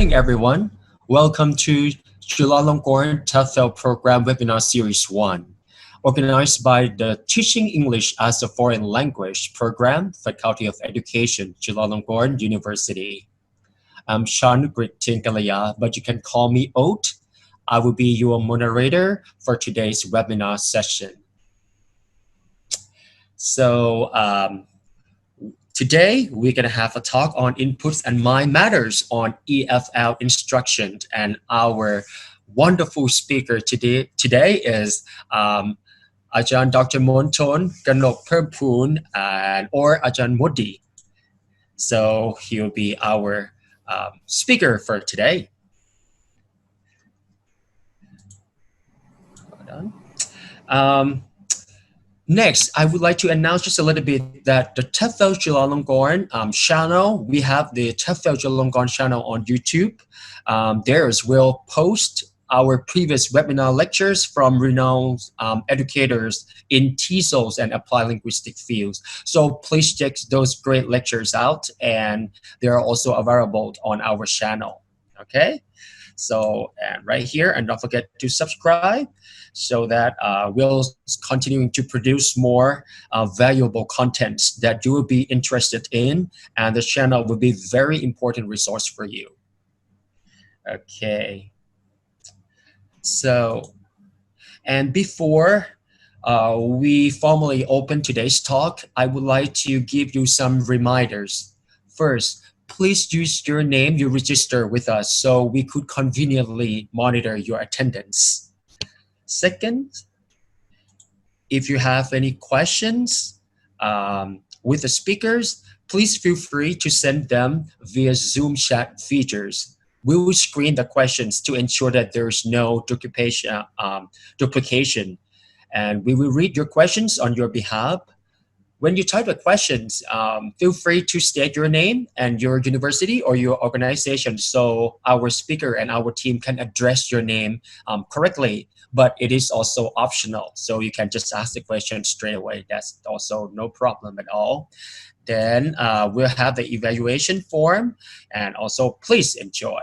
morning, everyone. Welcome to Chulalongkorn TEFL Program Webinar Series 1, organized by the Teaching English as a Foreign Language Program, Faculty of Education, Chulalongkorn University. I'm Shanugrit Tinkalaya, but you can call me Oat. I will be your moderator for today's webinar session. So, today, we're going to have a talk on inputs and mind matters on EFL instruction. And our wonderful speaker today is Ajahn Dr. Monthon, Kanokpermpoon, or Ajahn Modi. So he'll be our speaker for today. Hold on. Next, I would like to announce just a little bit that the TEFL Chulalongkorn channel, we have the TEFL Chulalongkorn channel on YouTube. We'll post our previous webinar lectures from renowned educators in TESOLs and applied linguistic fields. So please check those great lectures out, and they're also available on our channel. Okay? So, and right here, and don't forget to subscribe so that we'll continuing to produce more valuable content that you will be interested in, and the channel will be very important resource for you. Okay. So, and before we formally open today's talk, I would like to give you some reminders. First, please use your name you register with us so we could conveniently monitor your attendance. Second, if you have any questions with the speakers, please feel free to send them via Zoom chat features. We will screen the questions to ensure that there's no duplication, and we will read your questions on your behalf. When you type the questions, feel free to state your name and your university or your organization so our speaker and our team can address your name correctly, but it is also optional. So you can just ask the question straight away. That's also no problem at all. Then we'll have the evaluation form, and also please enjoy.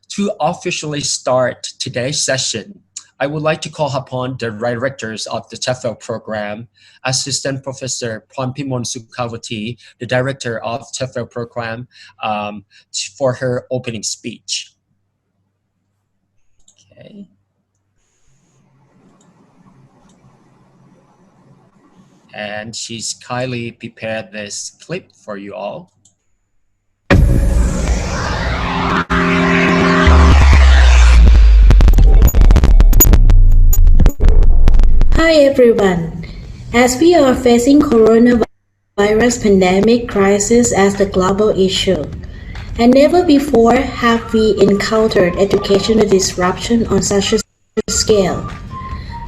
To officially start today's session, I would like to call upon the directors of the TEFL program, Assistant Professor Prampimon Sukhavati, the director of TEFL program, for her opening speech. Okay. And she's kindly prepared this clip for you all. Hi everyone. As we are facing coronavirus pandemic crisis as the global issue, and never before have we encountered educational disruption on such a scale.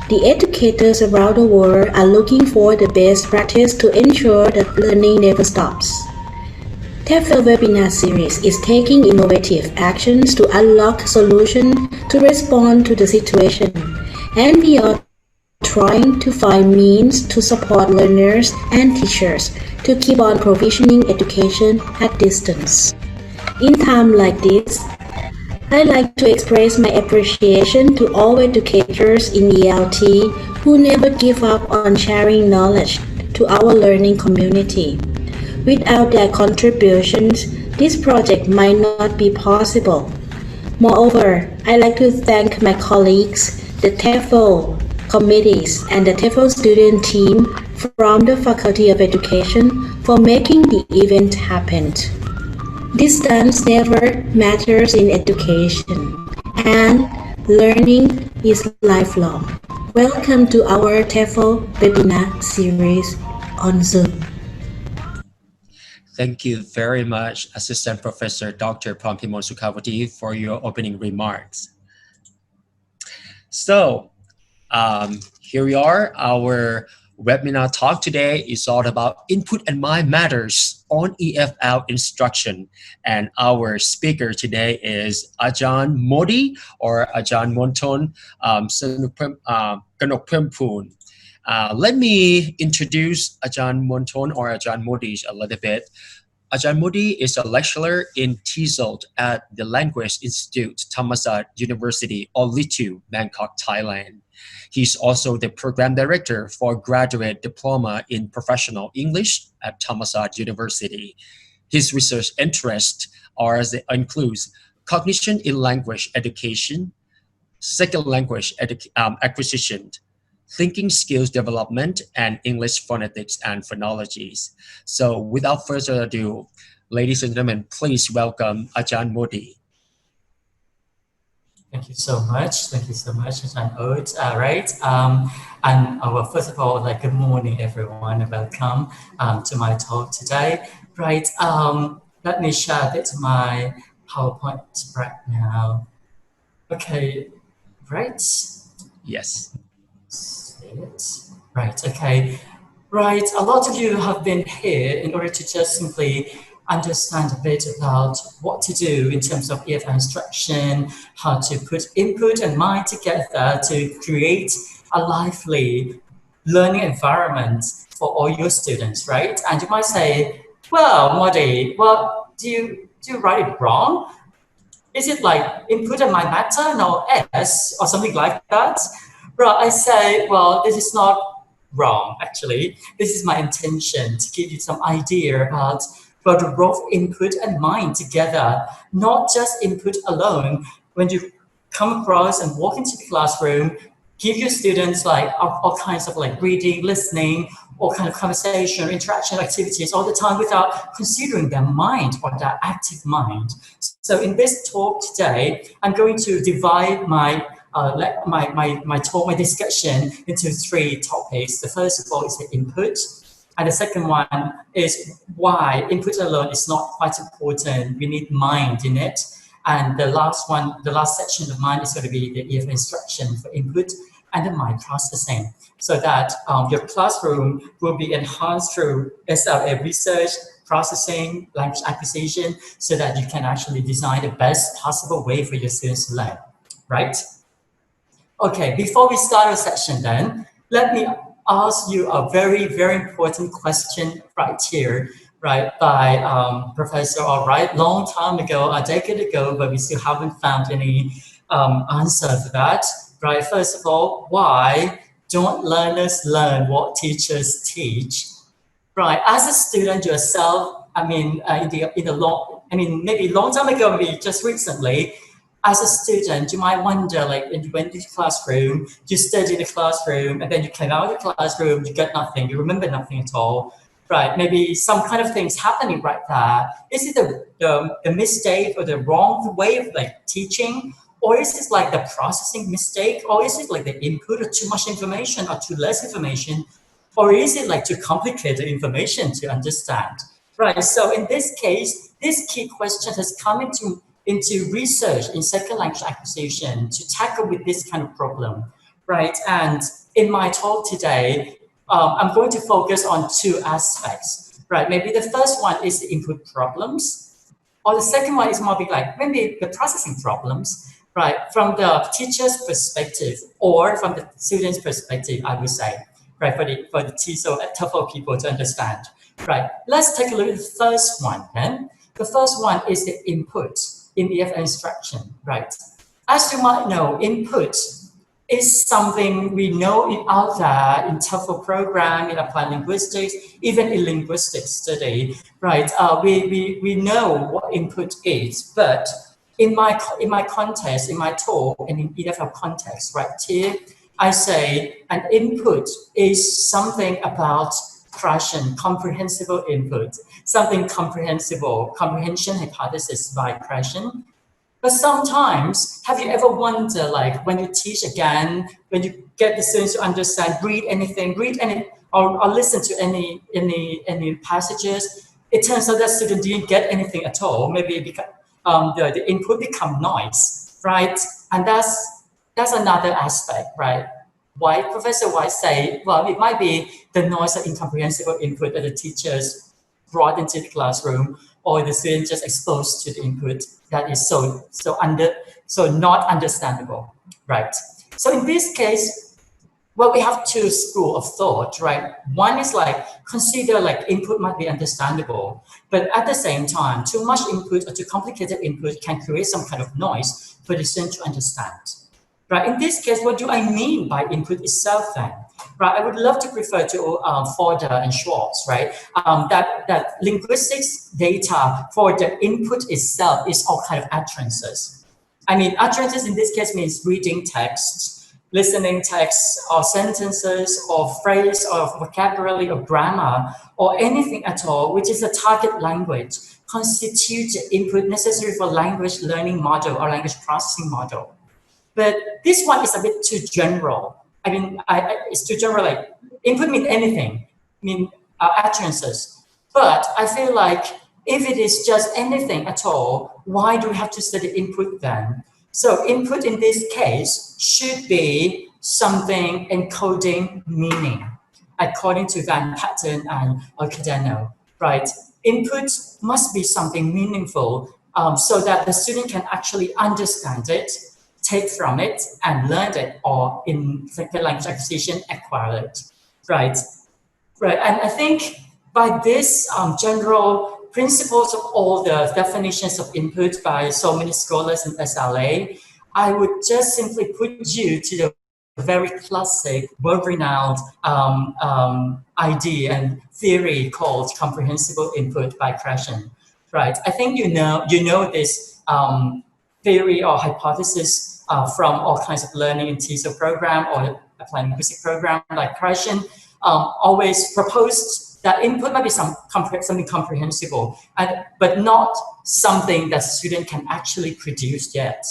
The educators around the world are looking for the best practice to ensure that learning never stops. TEFL webinar series is taking innovative actions to unlock solutions to respond to the situation, and we are trying to find means to support learners and teachers to keep on provisioning education at distance. In times like this, I like to express my appreciation to all educators in ELT who never give up on sharing knowledge to our learning community. Without their contributions, this project might not be possible. Moreover, I like to thank my colleagues, the TEFL committees, and the TEFL student team from the Faculty of Education for making the event happen. Distance never matters in education, and learning is lifelong. Welcome to our TEFL webinar series on Zoom. Thank you very much, Assistant Professor Dr. Prampimon Sukhavati, for your opening remarks. So, here we are. Our webinar talk today is all about input and mind matters on EFL instruction. And our speaker today is Ajahn Modi or Ajahn Monthon Kanokpermpoon. Let me introduce Ajahn Monthon or Ajahn Modi a little bit. Ajahn Modi is a lecturer in TESOL at the Language Institute, Thammasat University, or LITU, Bangkok, Thailand. He's also the program director for graduate diploma in professional English at Thammasat University. His research interests includes cognition in language education, second language acquisition, thinking skills development, and English phonetics and phonologies. So without further ado, ladies and gentlemen, please welcome Ajahn Modi. Thank you so much. Thank you so much, Ajahn Oat. Right. Well, first of all, good morning, everyone, and welcome to my talk today. Right. Let me share it to my PowerPoint right now. Okay. Right. Yes. Right. Okay. Right. A lot of you have been here in order to just simply understand a bit about what to do in terms of EFL instruction, how to put input and mind together to create a lively learning environment for all your students, right? And you might say, well, Modi, well, do you write it wrong? Is it like input and mind matter? No, S or something like that? Well, I say, well, this is not wrong, actually. This is my intention to give you some idea about the role of input and mind together, not just input alone. When you come across and walk into the classroom, give your students all kinds of reading, listening, all kind of conversation, interaction activities all the time without considering their mind or their active mind. So in this talk today, I'm going to divide my talk, my discussion into three topics. The first of all is the input. And the second one is why input alone is not quite important. We need mind in it. And the last one, the last section of mine is going to be the EFL instruction for input and the mind processing, so that your classroom will be enhanced through SLA research, processing, language acquisition, so that you can actually design the best possible way for your students to learn, right? Okay, before we start our session then, let me ask you a very, very important question right here, right, by Professor Albright, long time ago, a decade ago, but we still haven't found any answer for that, right? First of all, why don't learners learn what teachers teach? Right, as a student yourself, maybe a long time ago, maybe just recently, as a student, you might wonder, when you went to the classroom, you studied in the classroom, and then you came out of the classroom, you got nothing, you remember nothing at all, right? Maybe some kind of things happening right there. Is it the mistake or the wrong way of teaching? Or is it the processing mistake? Or is it the input or too much information or too less information? Or is it too complicated information to understand? Right, so in this case, this key question has come into research in second language acquisition to tackle with this kind of problem, right? And in my talk today, I'm going to focus on two aspects, right? Maybe the first one is the input problems, or the second one is more maybe the processing problems, right? From the teacher's perspective or from the student's perspective, I would say, right? For the TEFL people to understand, right? Let's take a look at the first one then. The first one is the input in EFL instruction, right? As you might know, input is something we know out there in TEFL program, in applied linguistics, even in linguistic study, right? We know what input is, but in my context, in my talk, and in EFL context, right here, I say an input is something about comprehensible input, something comprehensible, comprehension hypothesis by question. But sometimes, have you ever wondered, when you teach again, when you get the students to understand, read any, or listen to any passages, it turns out that student didn't get anything at all. Maybe because the input become noise, right? And that's another aspect, right? Why Professor White say, well, it might be the noise of incomprehensible input that the teachers brought into the classroom, or the student just exposed to the input that is so not understandable, right? So in this case, well, we have two schools of thought, right? One is like, consider like input might be understandable, but at the same time, too much input or too complicated input can create some kind of noise for the student to understand. Right, in this case, what do I mean by input itself then? Right, I would love to refer to Fodder and Schwartz, right? That linguistics data for the input itself is all kind of utterances. I mean, utterances in this case means reading text, listening text, or sentences, or phrase, or vocabulary, or grammar, or anything at all, which is a target language, constitutes the input necessary for language learning model or language processing model. But this one is a bit too general. I mean, it's too general, like input mean anything, mean utterances. But I feel like if it is just anything at all, why do we have to study input then? So input in this case should be something encoding meaning, according to Van Patten and Cadeno, right? Input must be something meaningful so that the student can actually understand it, take from it and learn it, or in second language acquisition, acquire it, right? Right, and I think by this general principles of all the definitions of input by so many scholars in SLA, I would just simply put you to the very classic, world-renowned idea and theory called comprehensible input by Krashen, right? I think you know this theory or hypothesis from all kinds of learning in TESOL program or applied linguistic program, like Krashen always proposed that input might be something comprehensible, but not something that student can actually produce yet.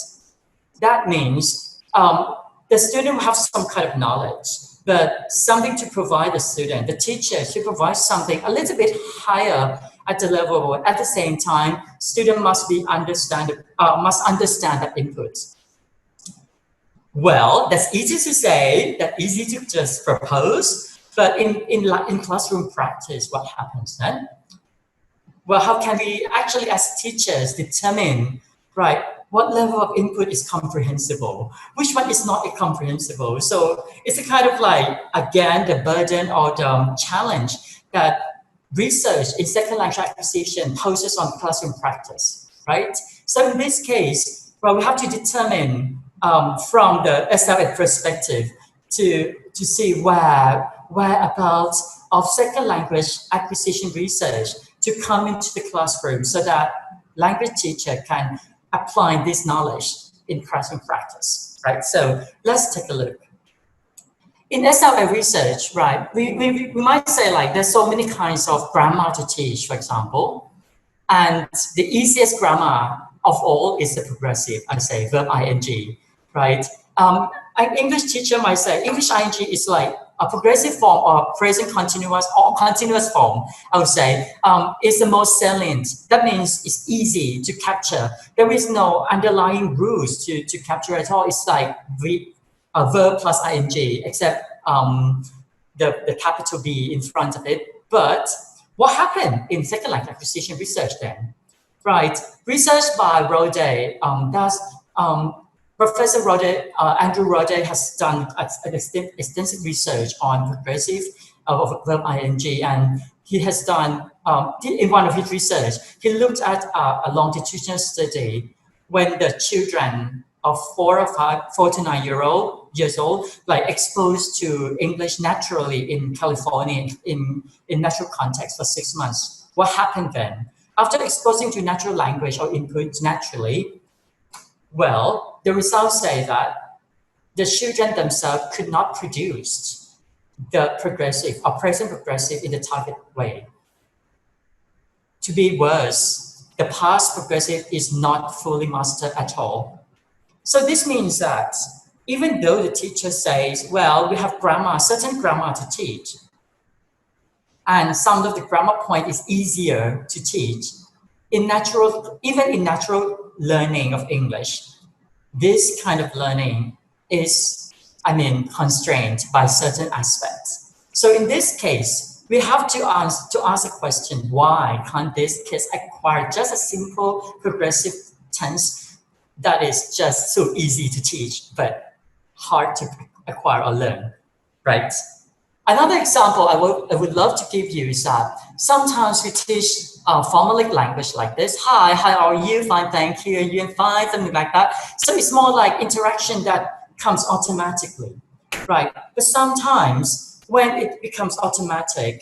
That means the student will have some kind of knowledge, but something to provide the student. The teacher should provide something a little bit higher at the level, but at the same time, student must understand that input. Well, that's easy to say, that's easy to just propose, but in classroom practice, what happens then? Well, how can we actually, as teachers, determine, right, what level of input is comprehensible, which one is not comprehensible? So it's a kind of like, again, the burden or the challenge that research in second language acquisition poses on classroom practice, right? So in this case, well, we have to determine from the SLA perspective to see whereabouts of second language acquisition research to come into the classroom so that language teacher can apply this knowledge in classroom practice, right? So let's take a look. In SLA research, right, we might say like there's so many kinds of grammar to teach, for example, and the easiest grammar of all is the progressive, I say verb ing, right? An English teacher might say English ing is like a progressive form or present continuous or continuous form, I would say, is the most salient. That means it's easy to capture. There is no underlying rules to capture at all. It's like verb plus ing, except the capital B in front of it. But what happened in second language acquisition research then? Right, research by Rode, Professor Rode, Andrew Rode has done extensive research on progressive verb ing, and he has done, in one of his research, he looked at a longitudinal study when the children of 4 to 9 years old, like exposed to English naturally in California in natural context for 6 months. What happened then? After exposing to natural language or inputs naturally, well, the results say that the children themselves could not produce the progressive or present progressive in the target way. To be worse, the past progressive is not fully mastered at all. So this means that even though the teacher says, well, we have grammar, certain grammar to teach, and some of the grammar point is easier to teach, even in natural learning of English, this kind of learning is, constrained by certain aspects. So in this case, we have to ask a question, why can't these kids acquire just a simple progressive tense that is just so easy to teach, but hard to acquire or learn, right? Another example I would love to give you is that sometimes we teach formalic language like this. Hi, how are you? Fine, thank you. You fine, something like that. So it's more like interaction that comes automatically, right? But sometimes when it becomes automatic,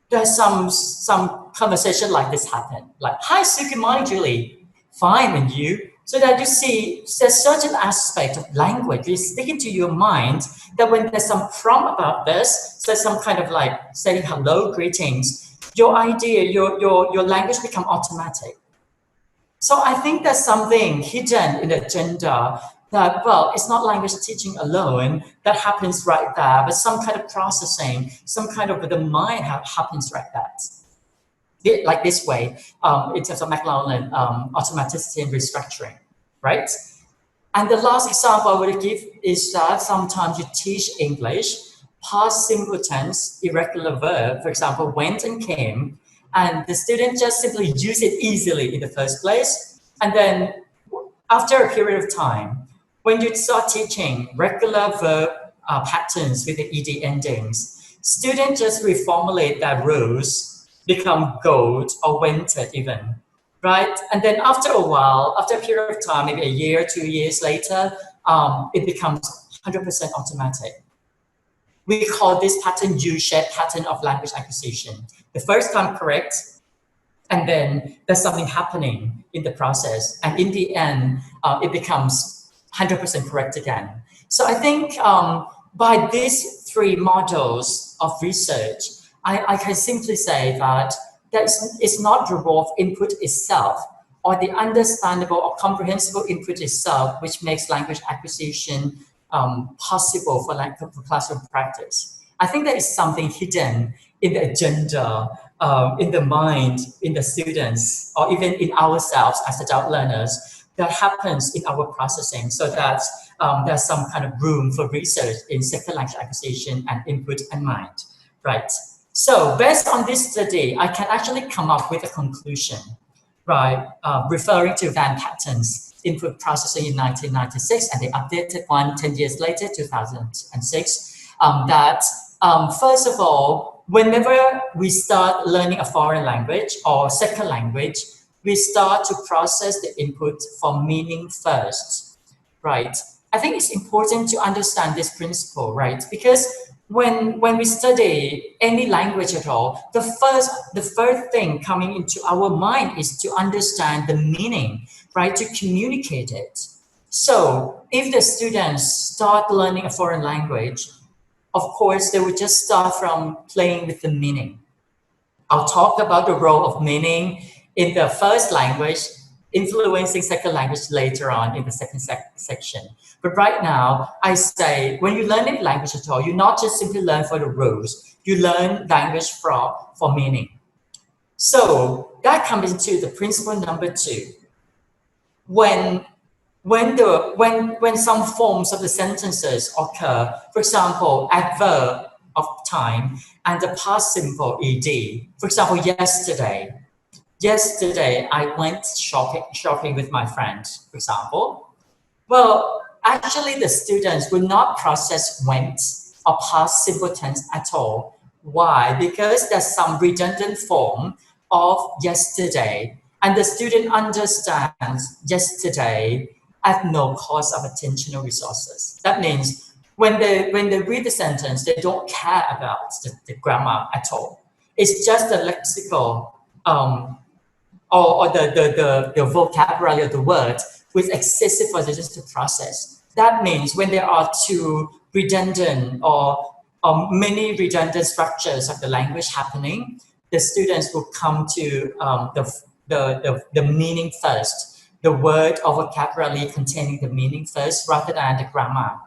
there's some conversation like this happen. Like, hi, Sue, good morning, Julie. Fine, and you? So that you see there's certain aspect of language is sticking to your mind that when there's some prompt about this, so some kind of like saying hello, greetings, your idea, your language become automatic. So I think there's something hidden in the agenda that, well, it's not language teaching alone that happens right there, but some kind of processing, some kind of the mind happens right there. Like this way, in terms of McLaughlin, automaticity and restructuring, right? And the last example I would give is that sometimes you teach English, past simple tense, irregular verb, for example, went and came, and the student just simply use it easily in the first place. And then after a period of time, when you start teaching regular verb patterns with the ed endings, students just reformulate their rules, become gold or winter even, right? And then after a while, after a period of time, maybe a year, 2 years later, it becomes 100% automatic. We call this pattern U-shaped pattern of language acquisition. The first time correct, and then there's something happening in the process. And in the end, it becomes 100% correct again. So I think by these three models of research, I can simply say that it's not the raw input itself or the understandable or comprehensible input itself which makes language acquisition possible for classroom practice. I think there is something hidden in the agenda, in the mind, in the students, or even in ourselves as adult learners that happens in our processing, so that there's some kind of room for research in second language acquisition and input and mind, right? So based on this study, I can actually come up with a conclusion, right? Referring to Van Patten's input processing in 1996 and the updated one 10 years later, 2006, that first of all, whenever we start learning a foreign language or second language, we start to process the input for meaning first, right? I think it's important to understand this principle, right? Because when we study any language at all, the first thing coming into our mind is to understand the meaning, right? To communicate it. So if the students start learning a foreign language, of course, they would just start from playing with the meaning. I'll talk about the role of meaning in the first language, influencing second language later on in the second section. But right now, I say, when you learn any language at all, you not just simply learn for the rules, you learn language for meaning. So that comes into the principle number 2. When some forms of the sentences occur, for example, adverb of time and the past simple ed. For example, yesterday I went shopping with my friend, for example. Well, actually the students will not process went or past simple tense at all. Why? Because there's some redundant form of yesterday, and the student understands yesterday at no cost of attentional resources. That means when they read the sentence, they don't care about the grammar at all. It's just the lexical or the vocabulary of the word with excessive emphasis to process. That means when there are too redundant or many redundant structures of the language happening, the students will come to the meaning first, the word or vocabulary containing the meaning first rather than the grammar.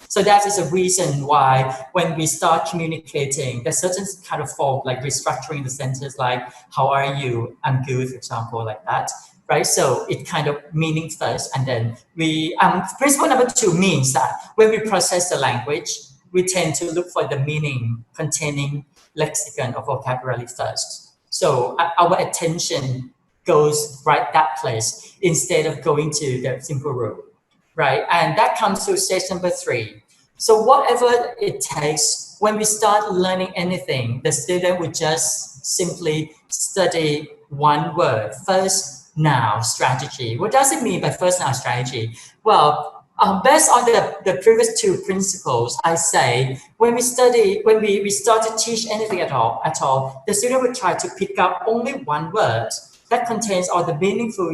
So that is a reason why when we start communicating, there's certain kind of form, like restructuring the sentence, like, how are you? I'm good, for example, like that, right? So it kind of meaning first, and then we, principle number 2 means that when we process the language, we tend to look for the meaning containing lexicon or vocabulary first. So our attention goes right that place instead of going to the simple rule, right? And that comes to stage number 3. So whatever it takes, when we start learning anything, the student would just simply study one word, first noun strategy. What does it mean by first noun strategy? Well, based on the previous two principles, I say when we start to teach anything at all, the student will try to pick up only one word that contains all the meaningful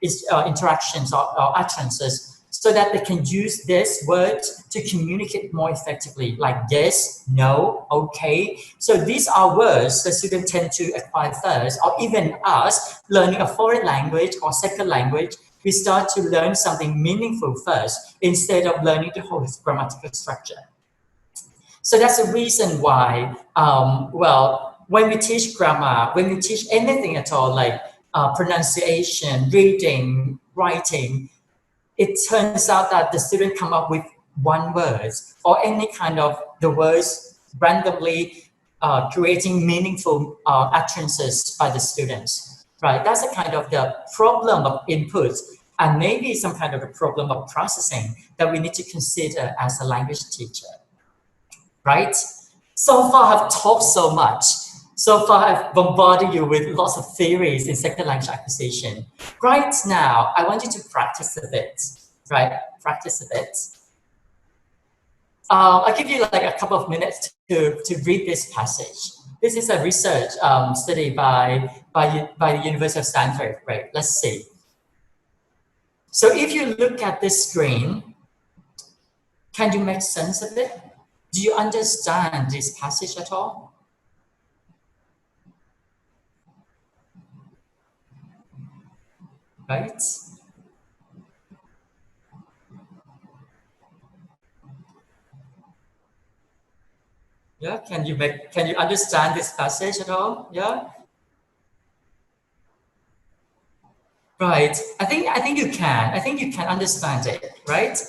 interactions or utterances, so that they can use this word to communicate more effectively, like yes, no, okay. So these are words the students tend to acquire first, or even us learning a foreign language or second language, we start to learn something meaningful first instead of learning the whole grammatical structure. So that's the reason why, well, when we teach grammar, when we teach anything at all, like pronunciation, reading, writing, it turns out that the student come up with one word or any kind of the words randomly creating meaningful utterances by the students, right? That's a kind of the problem of input, and maybe some kind of a problem of processing that we need to consider as a language teacher, right? So far I've talked so much. So far I've bombarded you with lots of theories in second language acquisition. Right now, I want you to practice a bit, right? Practice a bit. I'll give you like a couple of minutes to read this passage. This is a research study by the University of Stanford, right? Let's see. So if you look at this screen, can you make sense of it? Do you understand this passage at all? Right? Yeah, can you understand this passage at all? Yeah. Right. I think you can. I think you can understand it, right?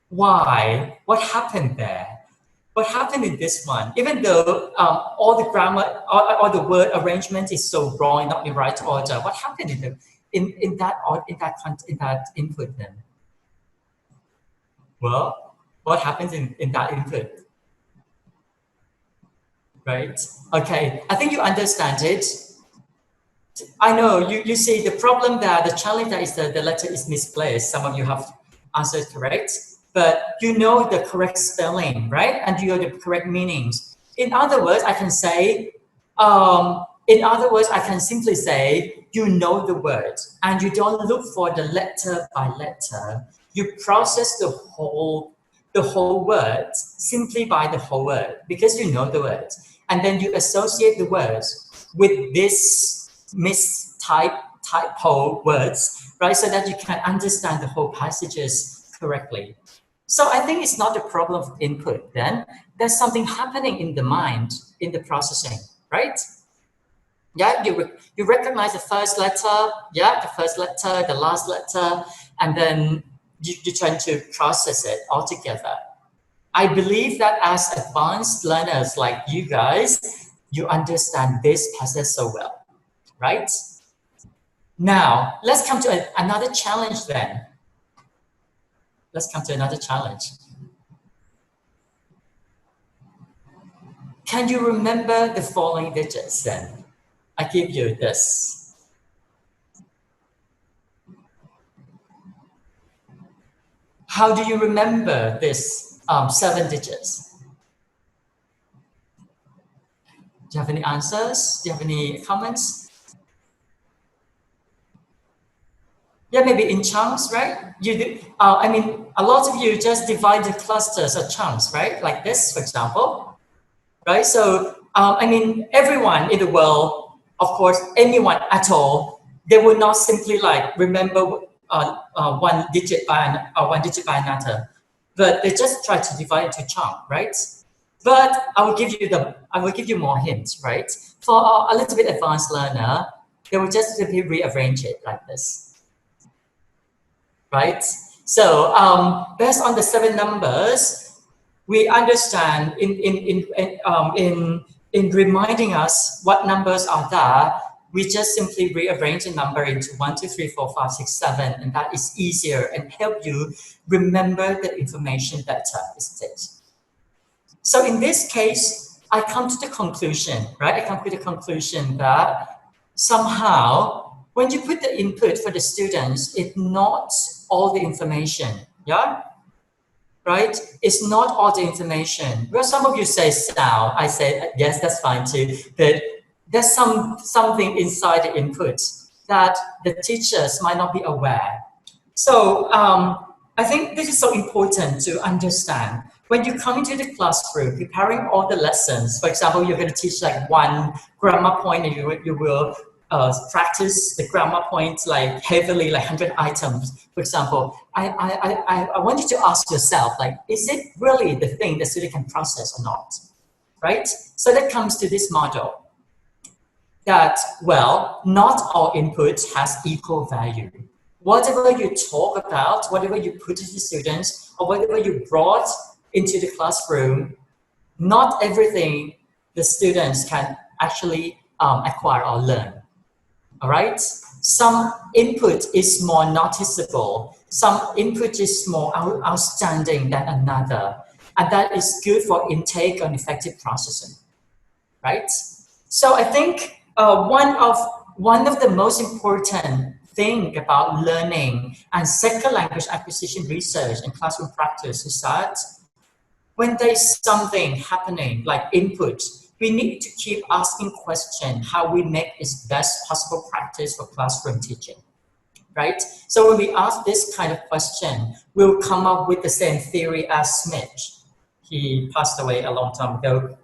Why? What happened there? What happened in this one? Even though all the grammar, all the word arrangement is so wrong, not in right order, what happened in that input then? Well, what happens in that input? Right? Okay, I think you understand it. I know you see the problem there, the challenge there is that the letter is misplaced. Some of you have answered correct, but you know the correct spelling, right? And you know the correct meanings. In other words, I can say, I can simply say, you know the word, and you don't look for the letter by letter. You process the whole word simply by the whole word because you know the word, and then you associate the words with this typo words, right? So that you can understand the whole passages correctly. So I think it's not a problem of input then. There's something happening in the mind, in the processing, right? Yeah, you recognize the first letter, yeah, the first letter, the last letter, and then you try to process it all together. I believe that as advanced learners like you guys, you understand this passage so well, right? Now, let's come to another challenge then. Let's come to another challenge. Can you remember the following digits then? I give you this. How do you remember this 7 digits? Do you have any answers? Do you have any comments? Yeah, maybe in chunks, right? You do. I mean, a lot of you just divide the clusters or chunks, right? Like this, for example, right? So, I mean, everyone in the world, of course, anyone at all, they will not simply like remember one digit by another, but they just try to divide into chunk, right? But I will give you more hints, right? For a little bit advanced learner, they will just simply rearrange it like this. Right? So based on the 7 numbers, we understand in reminding us what numbers are there, we just simply rearrange the number into 1, 2, 3, 4, 5, 6, 7, and that is easier and help you remember the information better, isn't it? So in this case, I come to the conclusion, right? I come to the conclusion that somehow, when you put the input for the students, it's not all the information, yeah? Right? It's not all the information. Well, some of you say sound. I say, yes, that's fine too. But there's something inside the input that the teachers might not be aware. So I think this is so important to understand. When you come into the classroom, preparing all the lessons, for example, you're going to teach like one grammar point and you will practice the grammar point like heavily, like 100 items, for example. I want you to ask yourself, like, is it really the thing the student can process or not, right? So that comes to this model that, well, not all input has equal value. Whatever you talk about, whatever you put to the students, or whatever you brought into the classroom, not everything the students can actually acquire or learn. All right? Some input is more noticeable. Some input is more outstanding than another. And that is good for intake and effective processing, right? So I think one of the most important thing about learning and second language acquisition research and classroom practice is that when there's something happening like input, we need to keep asking questions how we make this best possible practice for classroom teaching, right? So when we ask this kind of question, we'll come up with the same theory as Smith. He passed away a long time ago.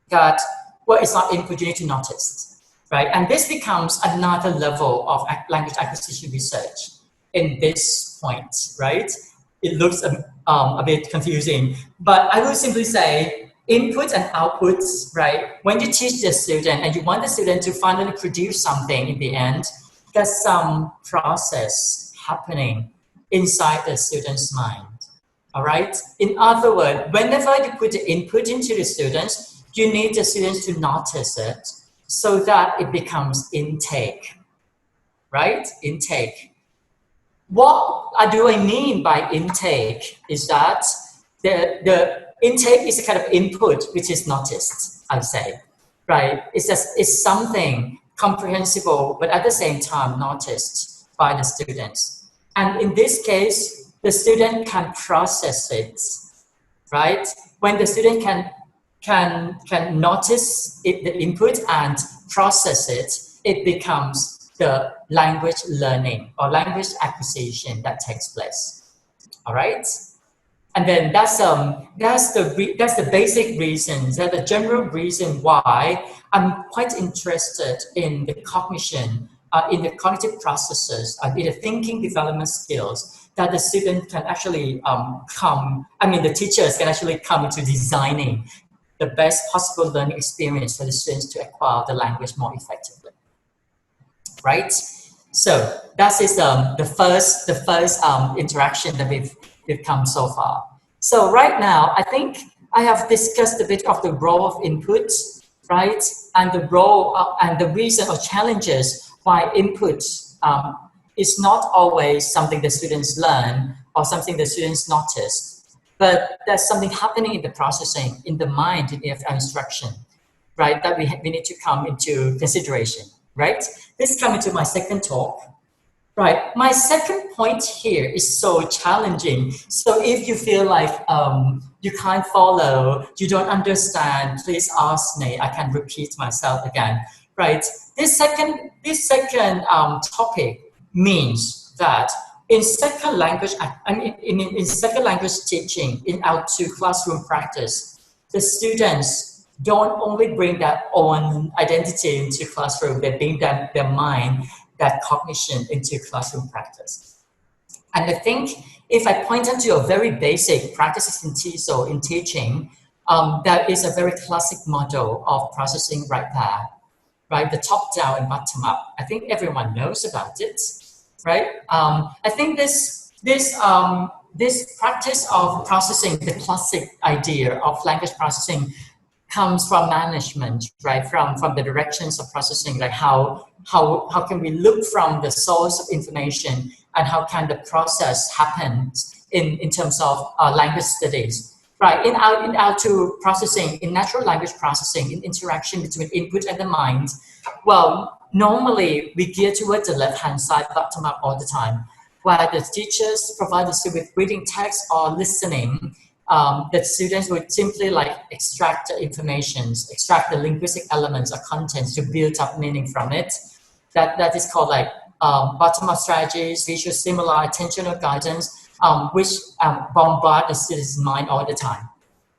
That, well, it's not input, you need to notice, right? And this becomes another level of language acquisition research in this point, right? It looks a bit confusing, but I will simply say inputs and outputs, right? When you teach the student and you want the student to finally produce something in the end, there's some process happening inside the student's mind, all right? In other words, whenever you put the input into the students, you need the students to notice it so that it becomes intake, right? Intake. What do I mean by intake is that the intake is a kind of input which is noticed, I would say, right? It's something comprehensible, but at the same time noticed by the students. And in this case, the student can process it, right? When the student can notice it, the input and process it, it becomes the language learning or language acquisition that takes place. All right, and then that's the basic reasons, that's the general reason why I'm quite interested in the cognition, in the cognitive processes, in the thinking development skills that the student can actually the teachers can actually come into designing the best possible learning experience for the students to acquire the language more effectively. Right? So that is the first interaction that we've come so far. So right now, I think I have discussed a bit of the role of input, right? And the role and the reason or challenges why input is not always something the students learn or something the students notice, but there's something happening in the processing, in the mind, in EFL instruction, right? That we need to come into consideration. Right? This comes into my second talk. Right. My second point here is so challenging. So if you feel like you can't follow, you don't understand, please ask me. I can repeat myself again. Right. This second topic means that in second language, in second language teaching, in our classroom practice, the students don't only bring their own identity into classroom, they bring their mind, that cognition into classroom practice. And I think if I point out to a very basic practices in TESOL, in teaching, that is a very classic model of processing right there, right? The top down and bottom up. I think everyone knows about it, right? I think this practice of processing, the classic idea of language processing, comes from management, right? From the directions of processing, like how can we look from the source of information and how can the process happen in terms of language studies, right? In our to processing, in natural language processing, in interaction between input and the mind, well, normally we gear towards the left-hand side, bottom up all the time, where the teachers provide the student with reading text or listening. The students would simply like extract the information, extract the linguistic elements or contents to build up meaning from it. That is called like bottom-up strategies, visual stimuli, attentional guidance, which bombard the student's mind all the time.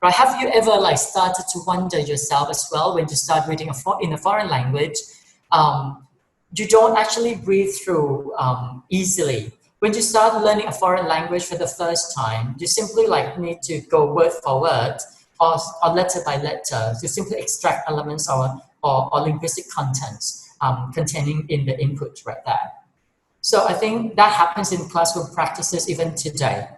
Right? Have you ever like started to wonder yourself as well when you start reading in a foreign language? You don't actually read through easily. When you start learning a foreign language for the first time, you simply like need to go word for word or letter by letter to simply extract elements or linguistic contents containing in the input right there. So I think that happens in classroom practices even today,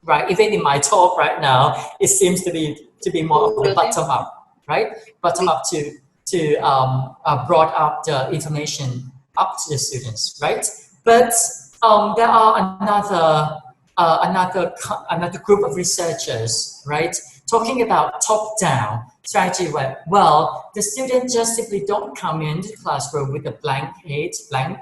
right? Even in my talk right now, it seems to be more of the bottom up, right? Bottom up to brought up the information up to the students, right? But there are another group of researchers, right, talking about top-down strategy where, well, the students just simply don't come into the classroom with a blank page, blank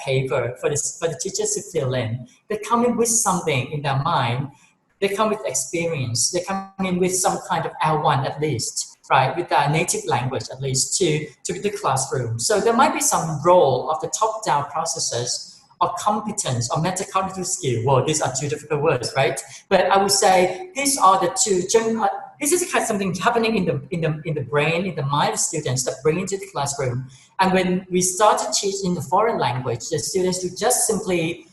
paper for the teachers to fill in. They come in with something in their mind. They come with experience. They come in with some kind of L1 at least, right, with their native language at least to the classroom. So there might be some role of the top-down processes or competence or metacognitive skill. Well, these are two difficult words, right? But I would say these are the two. This is kind of something happening in the brain, in the mind of students that bring into the classroom. And when we start to teach in the foreign language, the students do just simply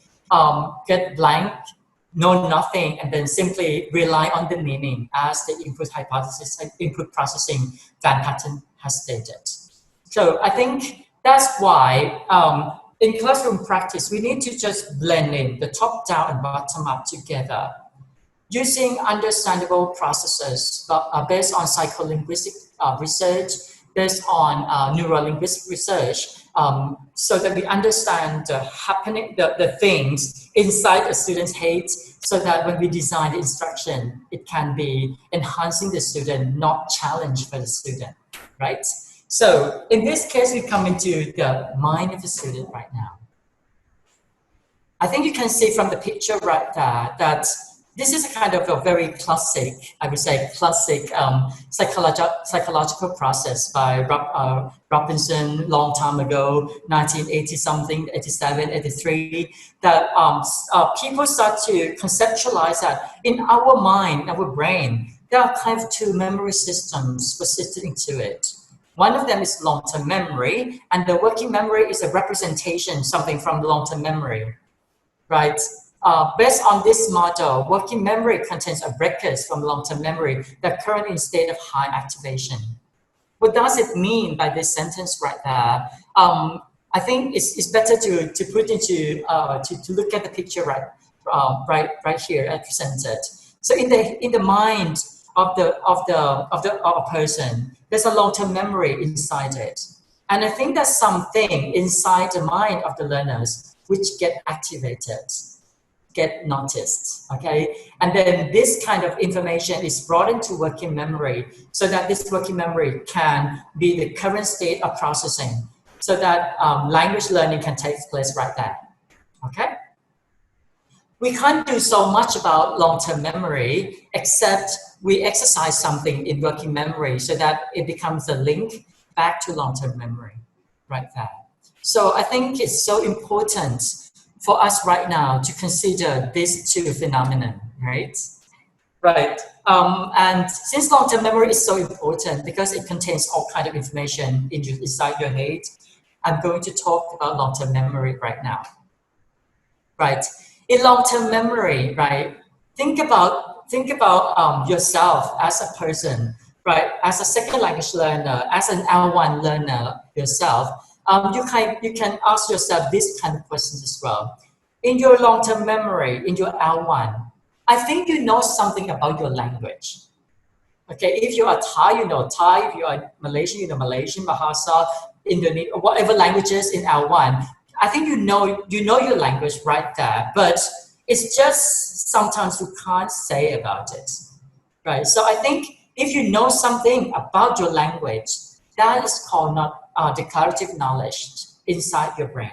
get blank, know nothing, and then simply rely on the meaning as the input hypothesis and input processing Van Patten has stated. So I think that's why in classroom practice, we need to just blend in the top-down and bottom-up together using understandable processes based on psycholinguistic research, based on neurolinguistic research, so that we understand the things inside a student's head, so that when we design the instruction, it can be enhancing the student, not challenge for the student, right? So in this case, we come into the mind of the student right now. I think you can see from the picture right there that this is a kind of a very classic, I would say classic psychological process by Robinson long time ago, 1980 something, 87, 83, that people start to conceptualize that in our mind, our brain, there are kind of two memory systems persistent into it. One of them is long-term memory, and the working memory is a representation, something from the long-term memory, right? Based on this model, working memory contains a records from long-term memory that are currently in state of high activation. What does it mean by this sentence right there? I think it's better to put into to look at the picture right here presented. So in the mind of a person, there's a long-term memory inside it. And I think there's something inside the mind of the learners which get activated, get noticed, okay? And then this kind of information is brought into working memory so that this working memory can be the current state of processing so that language learning can take place right there, okay? We can't do so much about long-term memory except we exercise something in working memory so that it becomes a link back to long-term memory right there. So I think it's so important for us right now to consider these two phenomena, right? Right. And since long-term memory is so important because it contains all kinds of information inside your head, I'm going to talk about long-term memory right now. Right. In long-term memory, right? Think about yourself as a person, right? As a second language learner, as an L1 learner yourself. You can ask yourself this kind of questions as well. In your long-term memory, in your L1, I think you know something about your language. Okay, if you are Thai, you know Thai. If you are Malaysian, you know Malaysian, Bahasa, Indonesian, whatever languages in L1. I think you know your language right there, but it's just sometimes you can't say about it, right? So I think if you know something about your language, that is called not declarative knowledge inside your brain.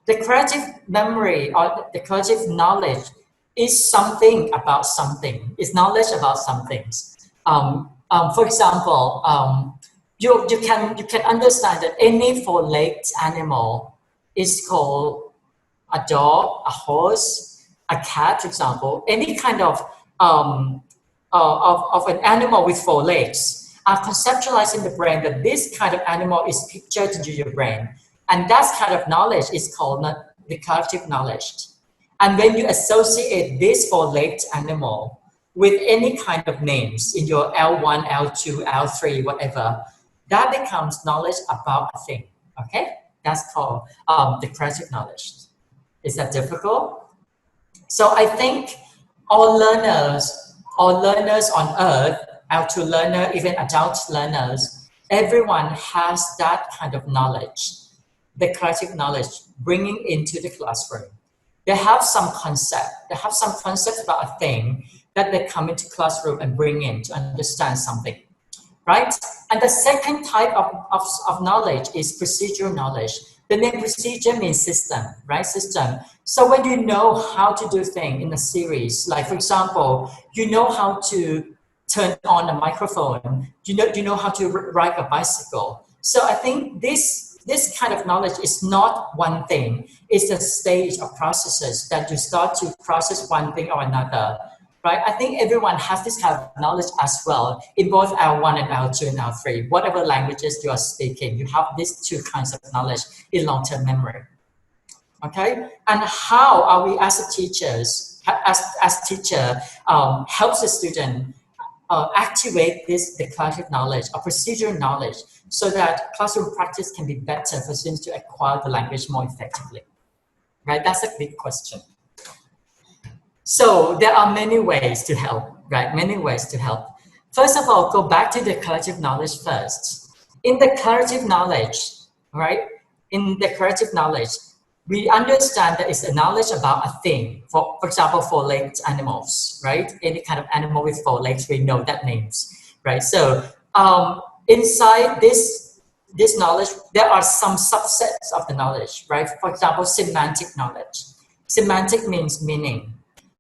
The creative memory or the creative knowledge is something about something. It's knowledge about some things. For example, you can understand that any four-legged animal is called a dog, a horse, a cat, for example. Any kind of an animal with four legs are conceptualized in the brain that this kind of animal is pictured into your brain. And that kind of knowledge is called declarative knowledge. And when you associate this four-legged animal with any kind of names in your L1, L2, L3, whatever, that becomes knowledge about a thing. Okay? That's called declarative knowledge. Is that difficult? So I think all learners on earth, L2 learner, even adult learners, everyone has that kind of knowledge, the creative knowledge, bringing into the classroom. They have some concept about a thing that they come into classroom and bring in to understand something, right? And the second type of knowledge is procedural knowledge. The name procedure means system, right? System. So when you know how to do things in a series, like for example, you know how to turn on a microphone, you know how to ride a bicycle. So I think this kind of knowledge is not one thing. It's a stage of processes that you start to process one thing or another. Right? I think everyone has this kind of knowledge as well in both L1 and L2 and L3. Whatever languages you are speaking, you have these two kinds of knowledge in long-term memory. Okay? And how are we as teachers, helps the student activate this declarative knowledge or procedural knowledge so that classroom practice can be better for students to acquire the language more effectively? Right? That's a big question. So there are many ways to help, right? Many ways to help. First of all, go back to the declarative knowledge first. In the declarative knowledge, right? In the declarative knowledge, we understand that it's a knowledge about a thing. For example, four-legged animals, right? Any kind of animal with four legs, we know that names, right? So inside this knowledge, there are some subsets of the knowledge, right? For example, semantic knowledge. Semantic means meaning.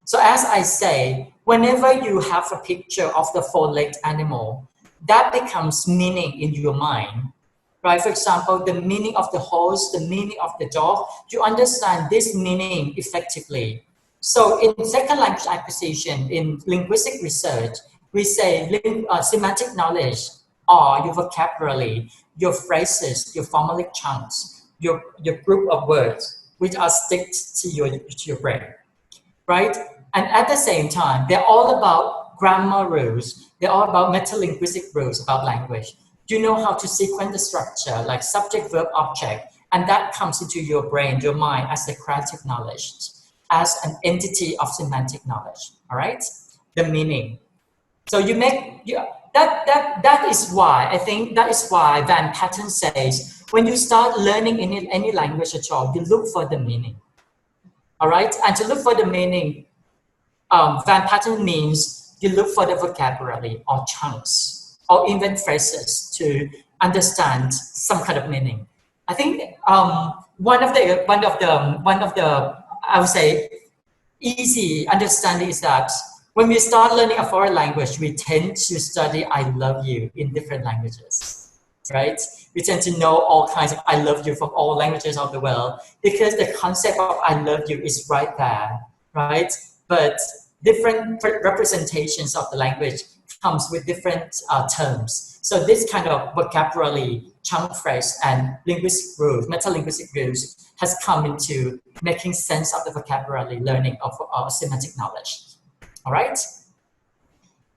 So as I say, whenever you have a picture of the four-legged animal, that becomes meaning in your mind, right? For example, the meaning of the horse, the meaning of the dog, you understand this meaning effectively. So in second language acquisition, in linguistic research, we say semantic knowledge are your vocabulary, your phrases, your formalic chunks, your group of words, which are stick to your brain, right? And at the same time, they're all about grammar rules. They're all about metalinguistic rules about language. You know how to sequence the structure, like subject, verb, object, and that comes into your brain, your mind, as a creative knowledge, as an entity of semantic knowledge. All right, the meaning. So that is why I think that is why Van Patten says when you start learning any language at all, you look for the meaning. All right, and to look for the meaning. Van Patten means you look for the vocabulary or chunks or even phrases to understand some kind of meaning. I think one of the I would say easy understanding is that when we start learning a foreign language, we tend to study "I love you" in different languages, right? We tend to know all kinds of "I love you" from all languages of the world because the concept of "I love you" is right there, right? But different representations of the language comes with different terms. So this kind of vocabulary, chunk phrase, and linguistic rules, metalinguistic rules, has come into making sense of the vocabulary learning of semantic knowledge. All right?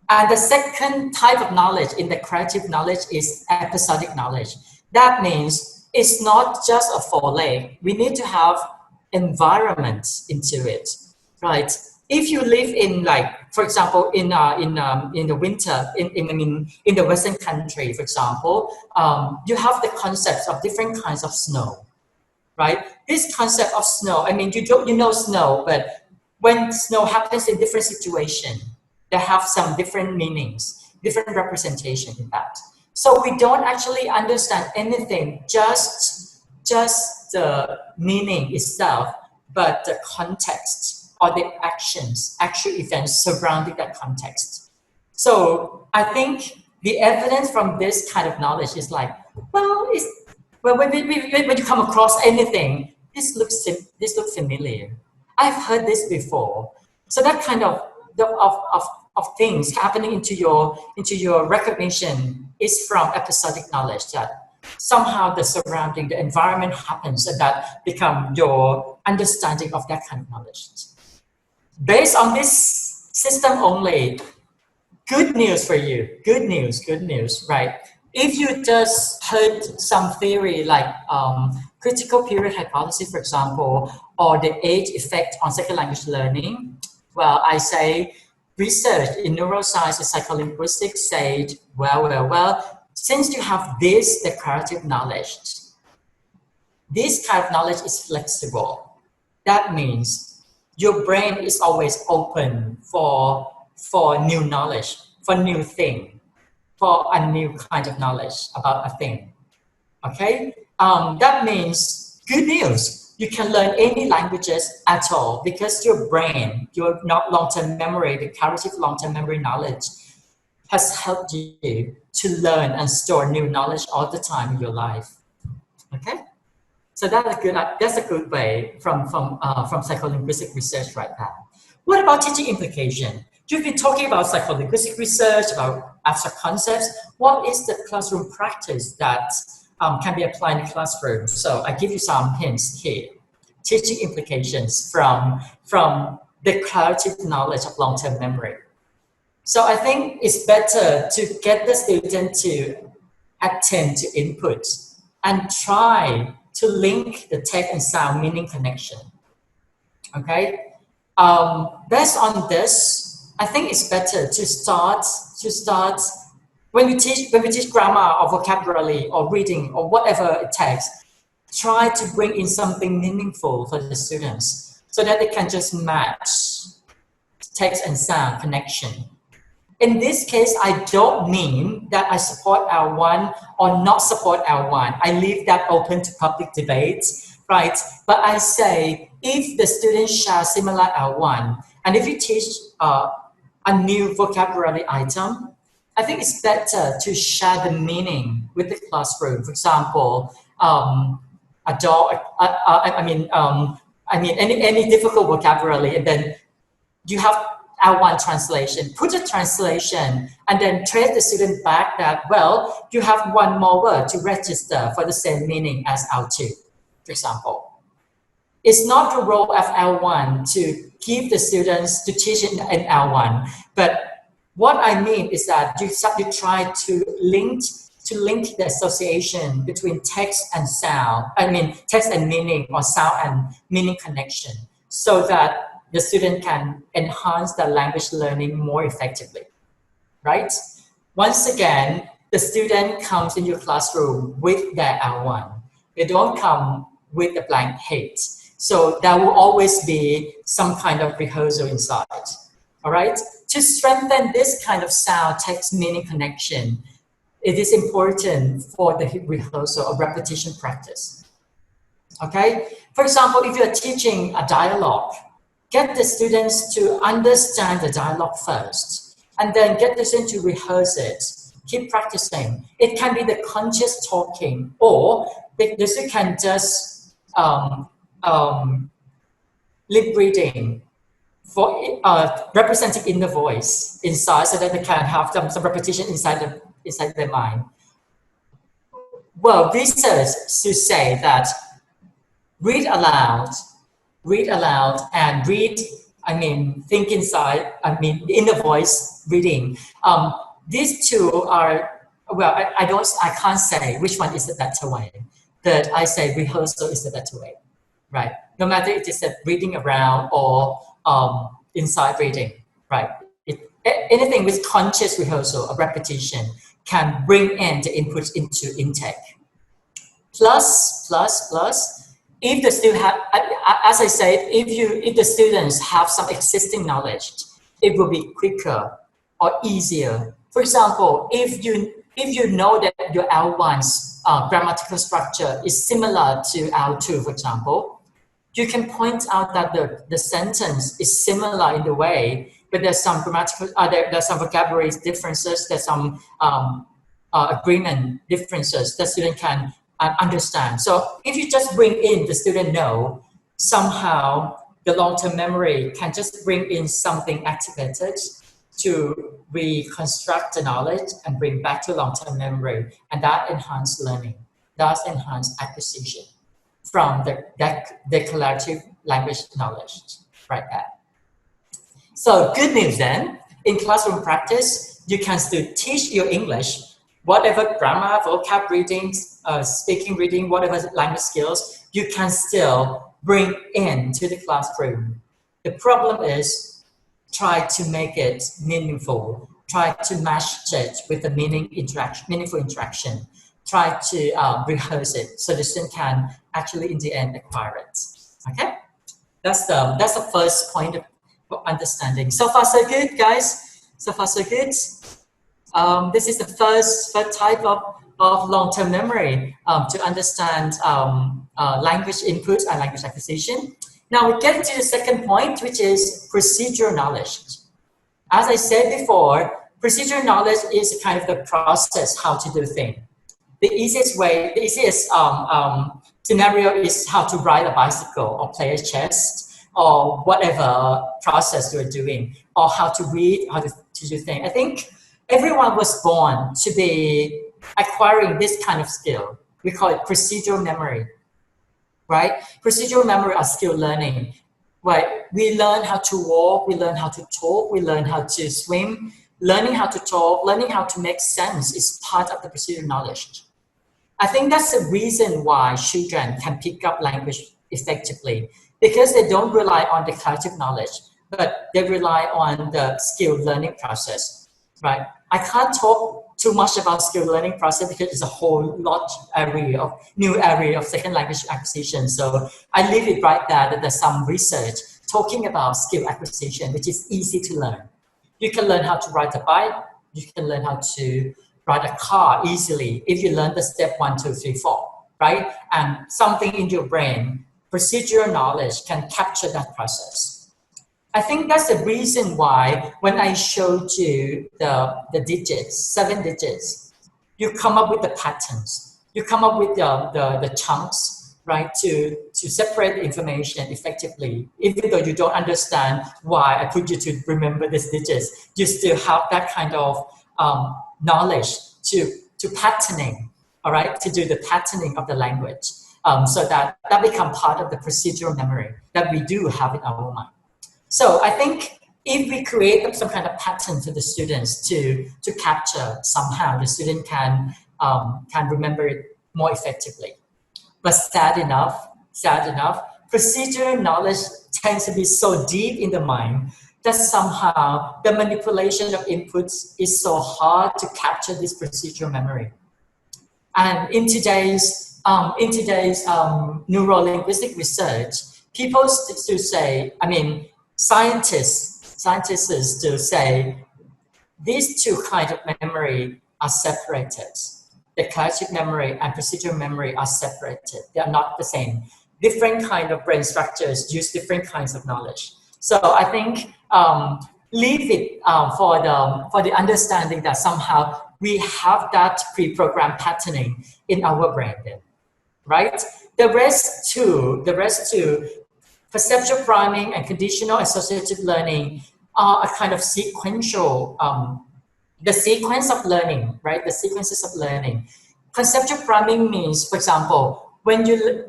And the second type of knowledge in the creative knowledge is episodic knowledge. That means it's not just a four-leg. We need to have environment into it, right? If you live in like For example, in the winter, in the Western country, for example, you have the concepts of different kinds of snow, right? This concept of snow, I mean, you know snow, but when snow happens in different situations, they have some different meanings, different representation in that. So we don't actually understand anything, just the meaning itself, but the context or the actions, actual events surrounding that context. So I think the evidence from this kind of knowledge is like, well, when you come across anything, this looks familiar. I've heard this before. So that kind of things happening into your recognition is from episodic knowledge, that somehow the surrounding, the environment happens, and that become your understanding of that kind of knowledge. Based on this system only, good news for you. Good news, right? If you just heard some theory like critical period hypothesis, for example, or the age effect on second language learning, well, I say research in neuroscience and psycholinguistics said, well, since you have this declarative knowledge, this kind of knowledge is flexible. That means your brain is always open for new knowledge, for new thing, for a new kind of knowledge about a thing. Okay? That means good news. You can learn any languages at all because your brain, your long-term memory, the cognitive long-term memory knowledge has helped you to learn and store new knowledge all the time in your life. Okay? So that's a good way from psycholinguistic research right now. What about teaching implication? You've been talking about psycholinguistic research, about abstract concepts. What is the classroom practice that can be applied in the classroom? So I give you some hints here. Teaching implications from declarative knowledge of long-term memory. So I think it's better to get the student to attend to input and try to link the text and sound meaning connection. Okay? Based on this, I think it's better to start when we teach grammar or vocabulary or reading or whatever it takes, try to bring in something meaningful for the students so that they can just match text and sound connection. In this case, I don't mean that I support L1 or not support L1. I leave that open to public debate, right? But I say, if the students share similar L1, and if you teach a new vocabulary item, I think it's better to share the meaning with the classroom. For example, any difficult vocabulary, and then you have L1 translation, put a translation, and then trace the student back that, well, you have one more word to register for the same meaning as L2, for example. It's not the role of L1 to give the students to teach in L1, but what I mean is that you try to link the association between text and sound, text and meaning, or sound and meaning connection, so that the student can enhance their language learning more effectively, right? Once again, the student comes in your classroom with their L1. They don't come with a blank page. So there will always be some kind of rehearsal inside, all right? To strengthen this kind of sound text meaning connection, it is important for the rehearsal or repetition practice, okay? For example, if you're teaching a dialogue, get the students to understand the dialogue first, and then get the students to rehearse it. Keep practicing. It can be the conscious talking, or the student can just lip reading for representing inner voice inside, so that they can have some repetition inside their mind. Well, research should say that read aloud and read, think inside, inner voice reading. These two are, well, I can't say which one is the better way, but I say rehearsal is the better way, right? No matter it is reading around or inside reading, right? anything with conscious rehearsal or repetition can bring in the input into intake. Plus, if the student have, as I said, if the students have some existing knowledge, it will be quicker or easier. For example, if you know that your L1's grammatical structure is similar to L2, for example, you can point out that the sentence is similar in the way, but there's some grammatical, there's some vocabulary differences, there's some agreement differences that student can understand. So if you just bring in the student know, somehow the long-term memory can just bring in something activated to reconstruct the knowledge and bring back to long-term memory, and that enhance learning, does enhance acquisition from the declarative language knowledge, right there. So good news then, in classroom practice, you can still teach your English, whatever grammar, vocab reading, speaking, reading, whatever language skills, you can still bring into the classroom. The problem is try to make it meaningful, try to match it with the meaningful interaction, try to rehearse it so the student can actually in the end acquire it. Okay, that's the first point of understanding. So far so good, guys. So far so good. This is the first type of long-term memory to understand language input and language acquisition. Now we get into the second point, which is procedural knowledge. As I said before, procedural knowledge is kind of the process how to do things. The easiest scenario is how to ride a bicycle or play chess or whatever process you're doing, or how to read, how to do things. I think everyone was born to be acquiring this kind of skill. We call it procedural memory, right? Procedural memory or skill learning, right? We learn how to walk, we learn how to talk, we learn how to swim. Learning how to talk, learning how to make sense is part of the procedural knowledge. I think that's the reason why children can pick up language effectively, because they don't rely on declarative knowledge, but they rely on the skill learning process, right? I can't talk too much about skill learning process because it's a whole lot new area of second language acquisition. So I leave it right there that there's some research talking about skill acquisition, which is easy to learn. You can learn how to ride a bike. You can learn how to ride a car easily if you learn the step 1, 2, 3, 4, right? And something in your brain, procedural knowledge can capture that process. I think that's the reason why when I showed you the digits, 7 digits, you come up with the patterns. You come up with the chunks, right, to separate the information effectively. Even though you don't understand why I put you to remember these digits, you still have that kind of knowledge to patterning, all right, to do the patterning of the language. So that becomes part of the procedural memory that we do have in our mind. So I think if we create some kind of pattern for the students to capture somehow, the student can remember it more effectively. But sad enough, procedural knowledge tends to be so deep in the mind that somehow the manipulation of inputs is so hard to capture this procedural memory. And in today's neuro-linguistic research, people still say, scientists still say these two kinds of memory are separated. Declarative memory and procedural memory are separated. They are not the same. Different kind of brain structures use different kinds of knowledge. So I think leave it for the understanding that somehow we have that pre-programmed patterning in our brain, then, right? The rest two, perceptual priming and conditional associative learning are a kind of sequential, the sequence of learning, right? The sequences of learning. Conceptual priming means, for example, when you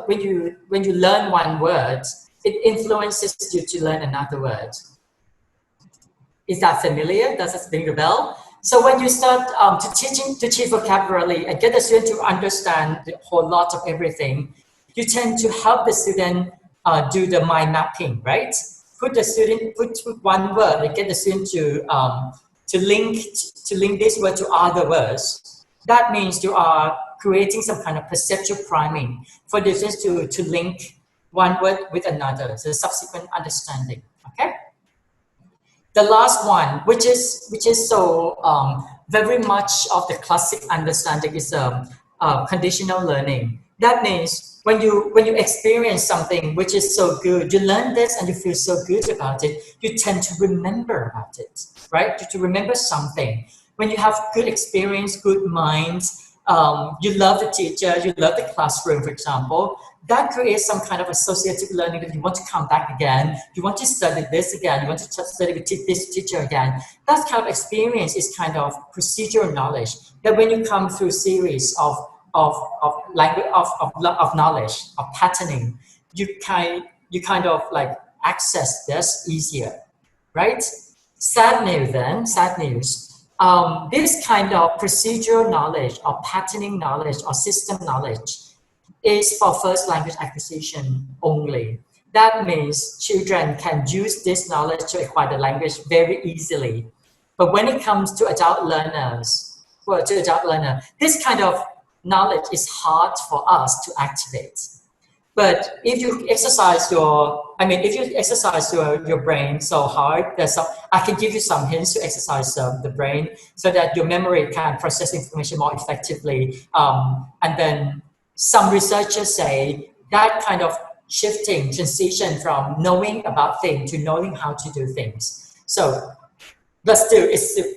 learn one word, it influences you to learn another word. Is that familiar? Does it ring a bell? So when you start to teach vocabulary and get the student to understand the whole lot of everything, you tend to help the student do the mind mapping, right? put one word and get the student to link this word to other words. That means you are creating some kind of perceptual priming for the students to link one word with another, so subsequent understanding. Okay. The last one, which is so very much of the classic understanding, is conditional learning. That means when you experience something which is so good, you learn this and you feel so good about it, you tend to remember about it, right? To remember something. When you have good experience, good minds, you love the teacher, you love the classroom, for example, that creates some kind of associative learning that you want to come back again, you want to study this again, you want to study with this teacher again. That kind of experience is kind of procedural knowledge, that when you come through series of language, of knowledge, of patterning, you kind of like access this easier, right? Sad news. This kind of procedural knowledge or patterning knowledge or system knowledge is for first language acquisition only. That means children can use this knowledge to acquire the language very easily. But when it comes to adult learners, this kind of knowledge is hard for us to activate. But if you exercise your brain so hard, I can give you some hints to exercise the brain so that your memory can process information more effectively. And then some researchers say that kind of shifting transition from knowing about things to knowing how to do things. So, but still, it's still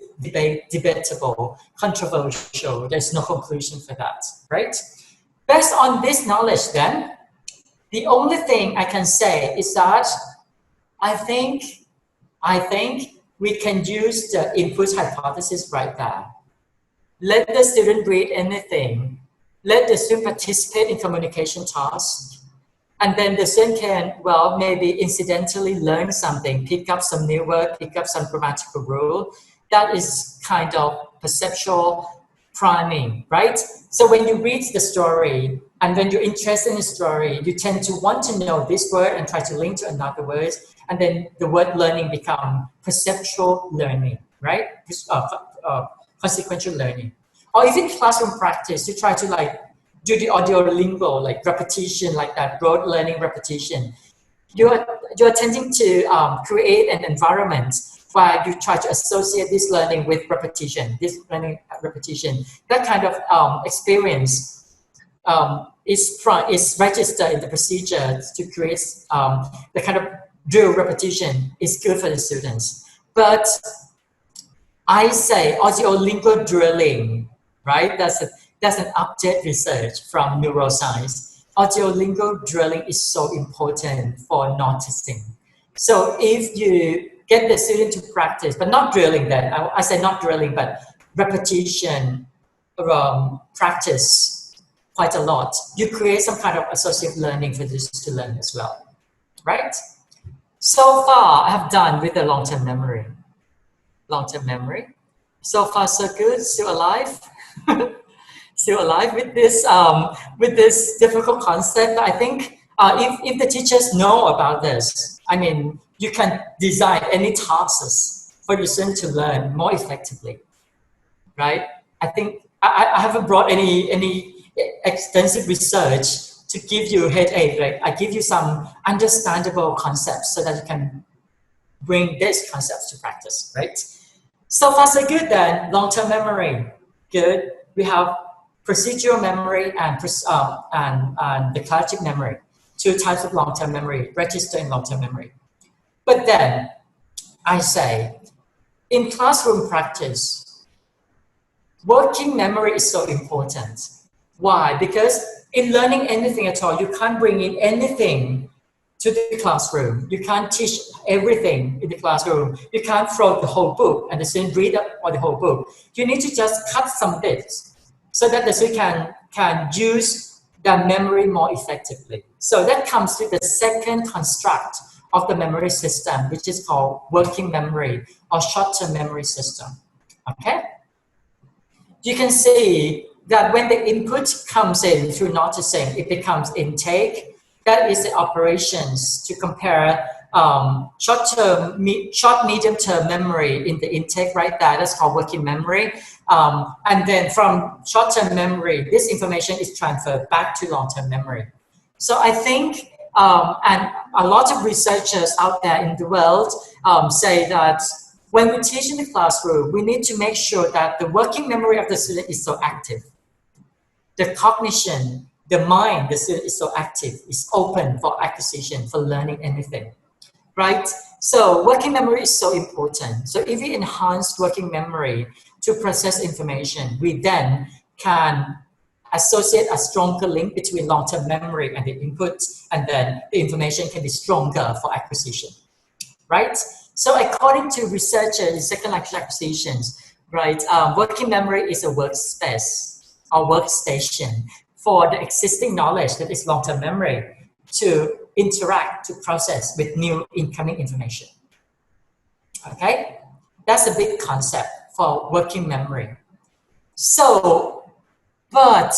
debatable, controversial. There's no conclusion for that, right? Based on this knowledge, then, the only thing I can say is that I think we can use the input hypothesis right there. Let the student read anything. Let the student participate in communication tasks. And then the student can, well, maybe incidentally learn something, pick up some new word, pick up some grammatical rule. That is kind of perceptual priming, right? So when you read the story and when you're interested in the story, you tend to want to know this word and try to link to another word. And then the word learning become perceptual learning, right? Consequential learning. Or even classroom practice, you try to like do the audio lingo, like repetition, like that, rote learning repetition. You're tending to create an environment where you try to associate this learning with repetition, That kind of experience is registered in the procedure to create the kind of drill repetition is good for the students. But I say audio-lingual drilling, right? That's an updated research from neuroscience. Audio-lingual drilling is so important for noticing. So if you get the student to practice, but not drilling then, I say not drilling, but repetition, practice quite a lot, you create some kind of associative learning for this to learn as well, right? So far, I have done with the long-term memory. So far, so good, still alive. Still alive with this difficult concept. I think if the teachers know about this, I mean, you can design any tasks for the student to learn more effectively, right? I think I haven't brought any extensive research to give you a headache, right? I give you some understandable concepts so that you can bring these concepts to practice, right? So far, so good then. Long-term memory, good. We have procedural memory and declarative memory, two types of long-term memory, register in long-term memory. But then, I say, in classroom practice, working memory is so important. Why? Because in learning anything at all, you can't bring in anything to the classroom. You can't teach everything in the classroom. You can't throw the whole book and the student read all the whole book. You need to just cut some bits so that the student can use their memory more effectively. So that comes to the second construct of the memory system, which is called working memory or short-term memory system. Okay? You can see that when the input comes in through noticing, it becomes intake. That is the operations to compare short, medium-term memory in the intake right there. That's called working memory. And then from short-term memory, this information is transferred back to long-term memory. So I think, and a lot of researchers out there in the world say that when we teach in the classroom, we need to make sure that the working memory of the student is so active. The cognition, the mind, the student is so active, is open for acquisition, for learning anything, right? So working memory is so important. So if we enhance working memory to process information, we then can associate a stronger link between long-term memory and the input, and then the information can be stronger for acquisition, right? So according to researchers in second language acquisitions, right, working memory is a workspace or workstation for the existing knowledge that is long-term memory to interact, to process with new incoming information. Okay, that's a big concept for working memory. So, but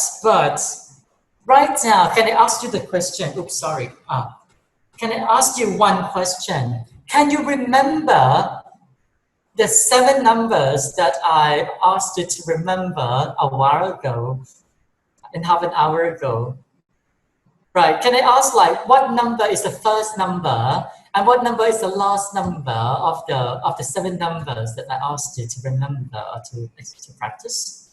right now, can I ask you the question? Oops, sorry. Can I ask you one question? Can you remember the 7 numbers that I asked you to remember a while ago and half an hour ago? Right, can I ask like what number is the first number and what number is the last number of the 7 numbers that I asked you to remember or to practice?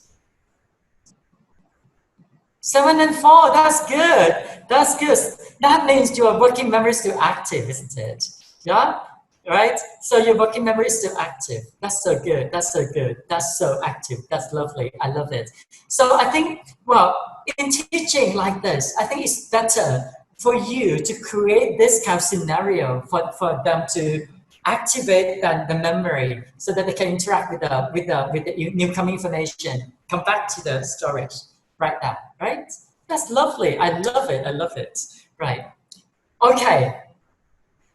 7 and 4, that's good. That's good. That means your working memory is still active, isn't it? Yeah? Right? So your working memory is still active. That's so good. That's so good. That's so active. That's lovely. I love it. So I think, well, in teaching like this, I think it's better for you to create this kind of scenario for them to activate the memory so that they can interact with the new coming information, come back to the storage right now, right? That's lovely. I love it. I love it. Right. Okay.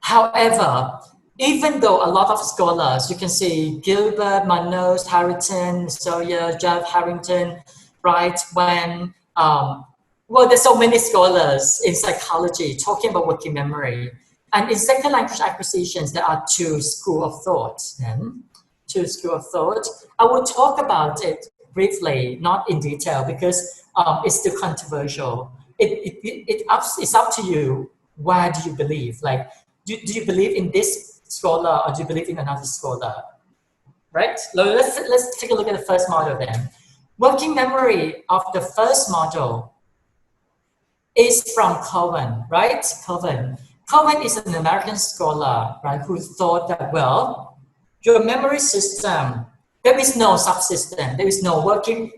However, even though a lot of scholars, you can see Gilbert, Manos, Harrington, Sawyer, Jeff Harrington, right, when, well, there's so many scholars in psychology talking about working memory. And in second language acquisitions, there are 2 schools of thought. Then, 2 schools of thought. I will talk about it briefly, not in detail, because it's still controversial. It's up to you. Where do you believe? Like, do you believe in this scholar or do you believe in another scholar? Right? Let's take a look at the first model then. Working memory of the first model is from Cohen, right? Cohen is an American scholar, right, who thought that, well, your memory system, there is no subsystem, there's no working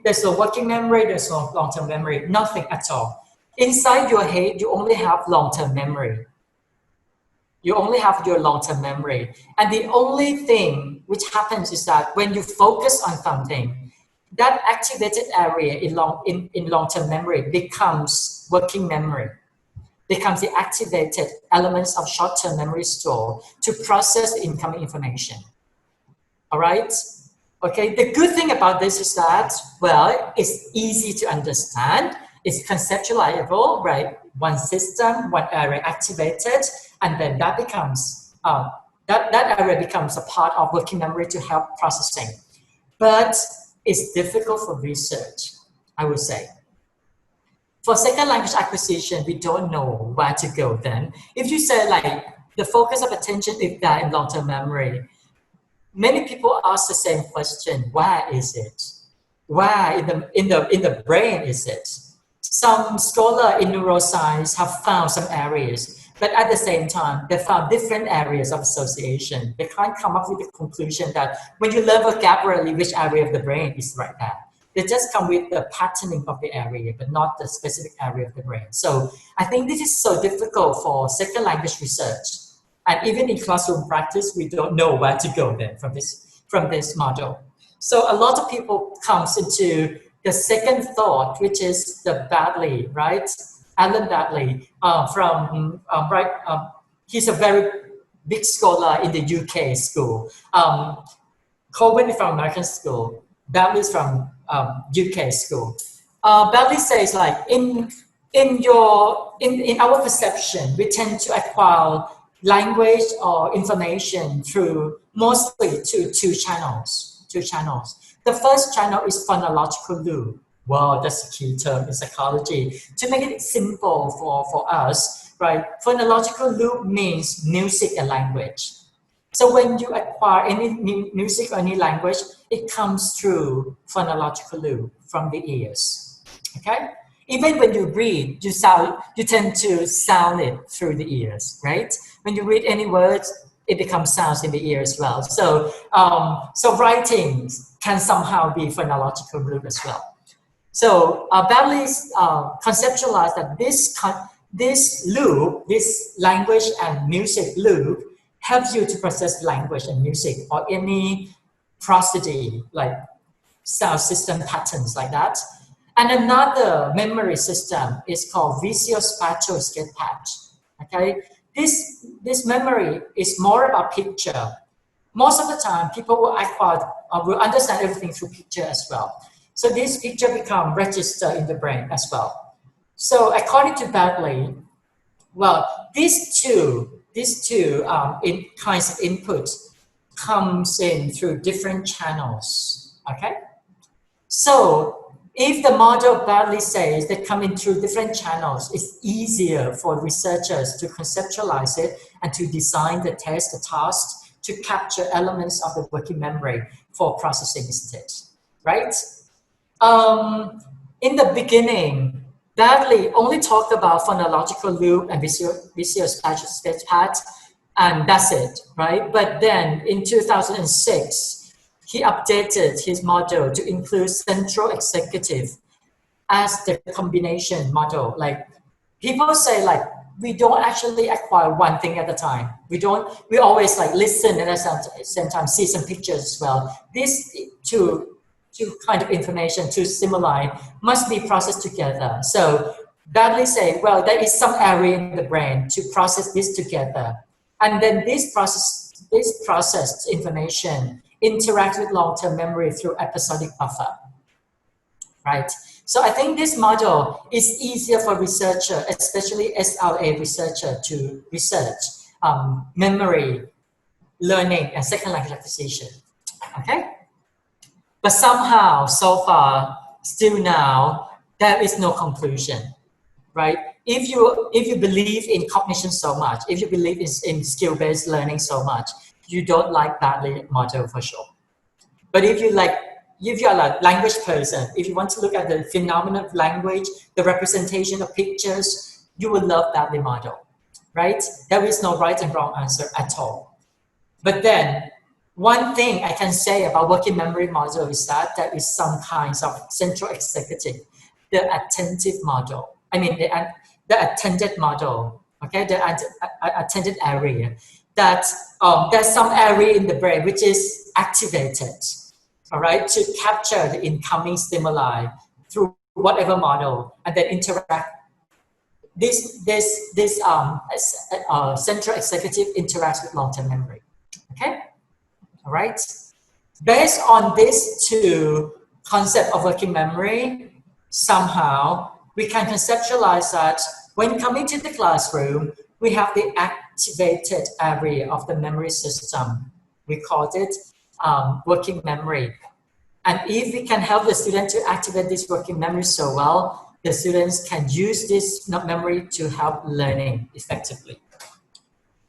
memory, there's no long-term memory, nothing at all. Inside your head, you only have long-term memory. You only have your long-term memory. And the only thing which happens is that when you focus on something, that activated area in long-term memory becomes working memory, becomes the activated elements of short-term memory store to process the incoming information. All right? Okay, the good thing about this is that, well, it's easy to understand, it's conceptualizable, right? One system, one area activated, and then that becomes, that area becomes a part of working memory to help processing. But it's difficult for research, I would say. For second language acquisition, we don't know where to go then. If you say like, the focus of attention is there in long-term memory, many people ask the same question, where is it? Where in the brain is it? Some scholars in neuroscience have found some areas, but at the same time, they found different areas of association. They can't come up with the conclusion that when you learn vocabulary, which area of the brain is right there. They just come with the patterning of the area, but not the specific area of the brain. So I think this is so difficult for second language research. And even in classroom practice, we don't know where to go then from this model. So a lot of people comes into the second thought, which is the Badley, right? Alan Badley he's a very big scholar in the UK school. Cohen is from American school. Badley is from UK school. Badley says like in our perception, we tend to acquire language or information through mostly two channels. Two channels. The first channel is phonological loop. Wow, that's a key term in psychology. To make it simple for us, right? Phonological loop means music and language. So when you acquire any music or any language, it comes through phonological loop from the ears. Okay? Even when you read, you tend to sound it through the ears, right? When you read any words, it becomes sounds in the ear as well. So writing can somehow be phonological loop as well. So Badley conceptualized that this loop, this language and music loop, helps you to process language and music or any prosody like sound system patterns like that. And another memory system is called visuospatial sketchpad. Okay, this memory is more about picture. Most of the time, people will understand everything through picture as well. So this picture become registered in the brain as well. So according to Badley, well, these two kinds of input comes in through different channels. Okay, so if the model Badley says they come in through different channels, it's easier for researchers to conceptualize it and to design the test, the task, to capture elements of the working memory for processing instead, right? In the beginning, Badley only talked about phonological loop and visuospatial sketchpad, and that's it, right? But then in 2006, he updated his model to include central executive as the combination model. Like people say, like we don't actually acquire one thing at a time. We always like listen and at the same time see some pictures as well. These two kind of information, two stimuli must be processed together. So Badley say, well, there is some area in the brain to process this together. And then this processed information interacts with long-term memory through episodic buffer, right? So I think this model is easier for researcher, especially SRA researcher, to research memory, learning, and second language acquisition, okay? But somehow, so far, still now, there is no conclusion, right? If you believe in cognition so much, if you believe in skill-based learning so much, you don't like Badley model for sure. But if you're a language person, if you want to look at the phenomenon of language, the representation of pictures, you will love Badley model, right? There is no right and wrong answer at all. But then, one thing I can say about working memory model is that there is some kinds of central executive, the attentive model. I mean, the attended model, okay, the attended area. That there's some area in the brain which is activated, all right, to capture the incoming stimuli through whatever model, and then interact. This central executive interacts with long-term memory. Okay. All right. Based on these two concepts of working memory, somehow we can conceptualize that when coming to the classroom, we have the activated area of the memory system. We called it working memory. And if we can help the student to activate this working memory so well, the students can use this memory to help learning effectively.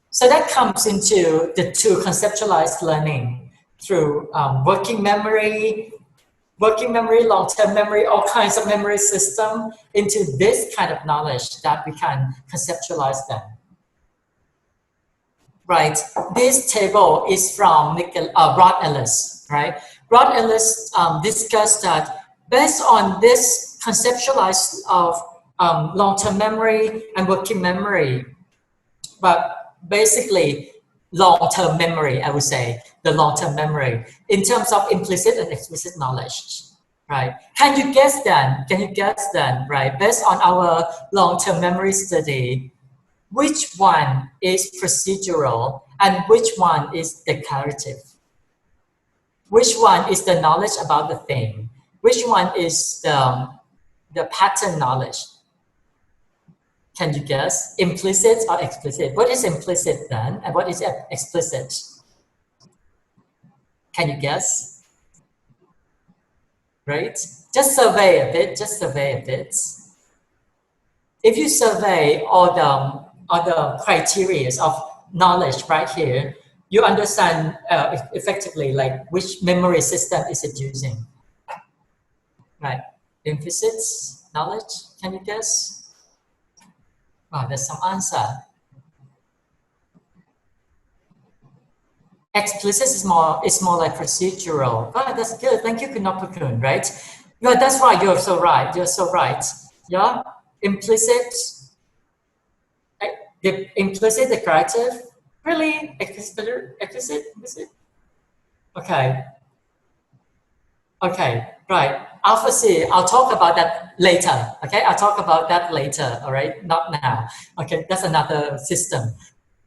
So that comes into the two conceptualized learning through working memory, long-term memory, all kinds of memory system into this kind of knowledge that we can conceptualize them. Right, this table is from Rod Ellis, right? Rod Ellis discussed that based on this conceptualized of long-term memory and working memory, but basically long-term memory, I would say, the long-term memory in terms of implicit and explicit knowledge, right? Can you guess then, right? Based on our long-term memory study, which one is procedural and which one is declarative? Which one is the knowledge about the thing? Which one is the pattern knowledge? Can you guess? Implicit or explicit? What is implicit then? And what is explicit? Can you guess? Right? Just survey a bit, just survey a bit. If you survey all the criteria of knowledge right here, you understand effectively like which memory system is it using. Right? Implicit knowledge, can you guess? Wow, there's some answer. Explicit is more like procedural. Oh, that's good. Thank you, Kanokpermpoon, right? Yeah, that's right. You're so right. You're so right. Yeah, implicit, the implicit declarative. Really, explicit. Okay, okay, right. Alpha C. I'll talk about that later. Okay, I'll talk about that later. All right, not now. Okay, that's another system,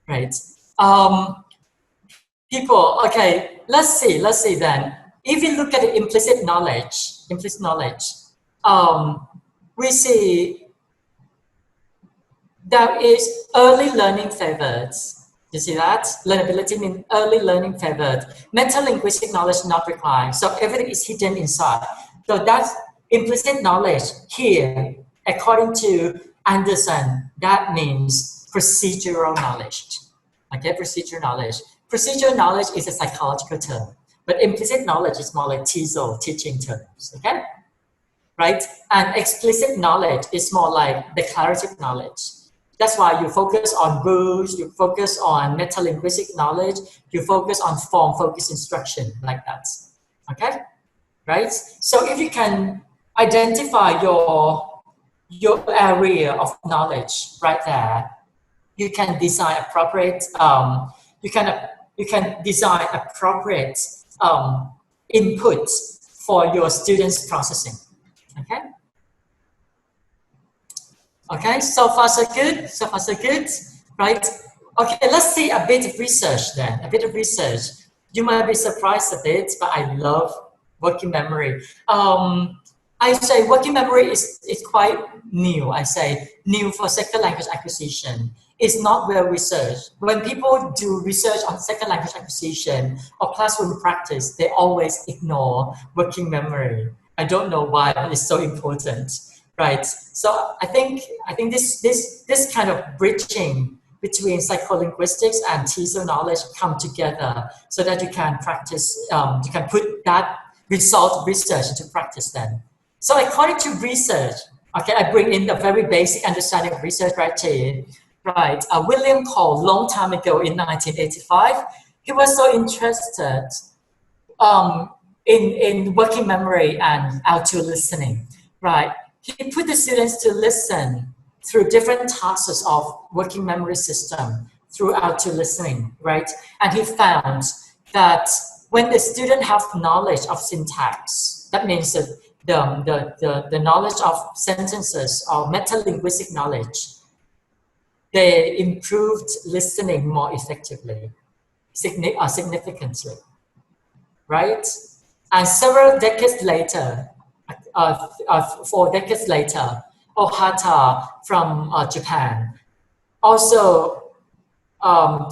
right? People, okay, let's see then. If we look at the implicit knowledge, we see there is early learning favored. You see that? Learnability means early learning favored. Meta-linguistic knowledge not required. So everything is hidden inside. So that's implicit knowledge here, according to Anderson, that means procedural knowledge. Okay, procedural knowledge. Procedural knowledge is a psychological term, but implicit knowledge is more like TEFL, teaching terms, okay? Right? And explicit knowledge is more like declarative knowledge. That's why you focus on rules, you focus on meta-linguistic knowledge, you focus on form-focused instruction, like that, okay? Right? So if you can identify your area of knowledge right there, you can design appropriate you can design appropriate input for your students processing. Okay. Okay. So far so good. So far so good. Right. Okay. Let's see a bit of research then. A bit of research. You might be surprised a bit, but I love working memory. I say working memory is quite new. I say new for second language acquisition. It's not well researched. When people do research on second language acquisition or classroom practice, they always ignore working memory. I don't know why, but it's so important, right? So I think this kind of bridging between psycholinguistics and TESOL knowledge come together so that you can practice, you can put that result research into practice then. So according to research, okay, I bring in the very basic understanding of research right here. Right, William Cole, long time ago in 1985, he was so interested in working memory and auto listening. Right, he put the students to listen through different tasks of working memory system through auto listening. Right, and he found that when the student have knowledge of syntax, that means that the knowledge of sentences or meta-linguistic knowledge, they improved listening more effectively, significantly, right? And several decades later, 4 decades later, Ohata from Japan also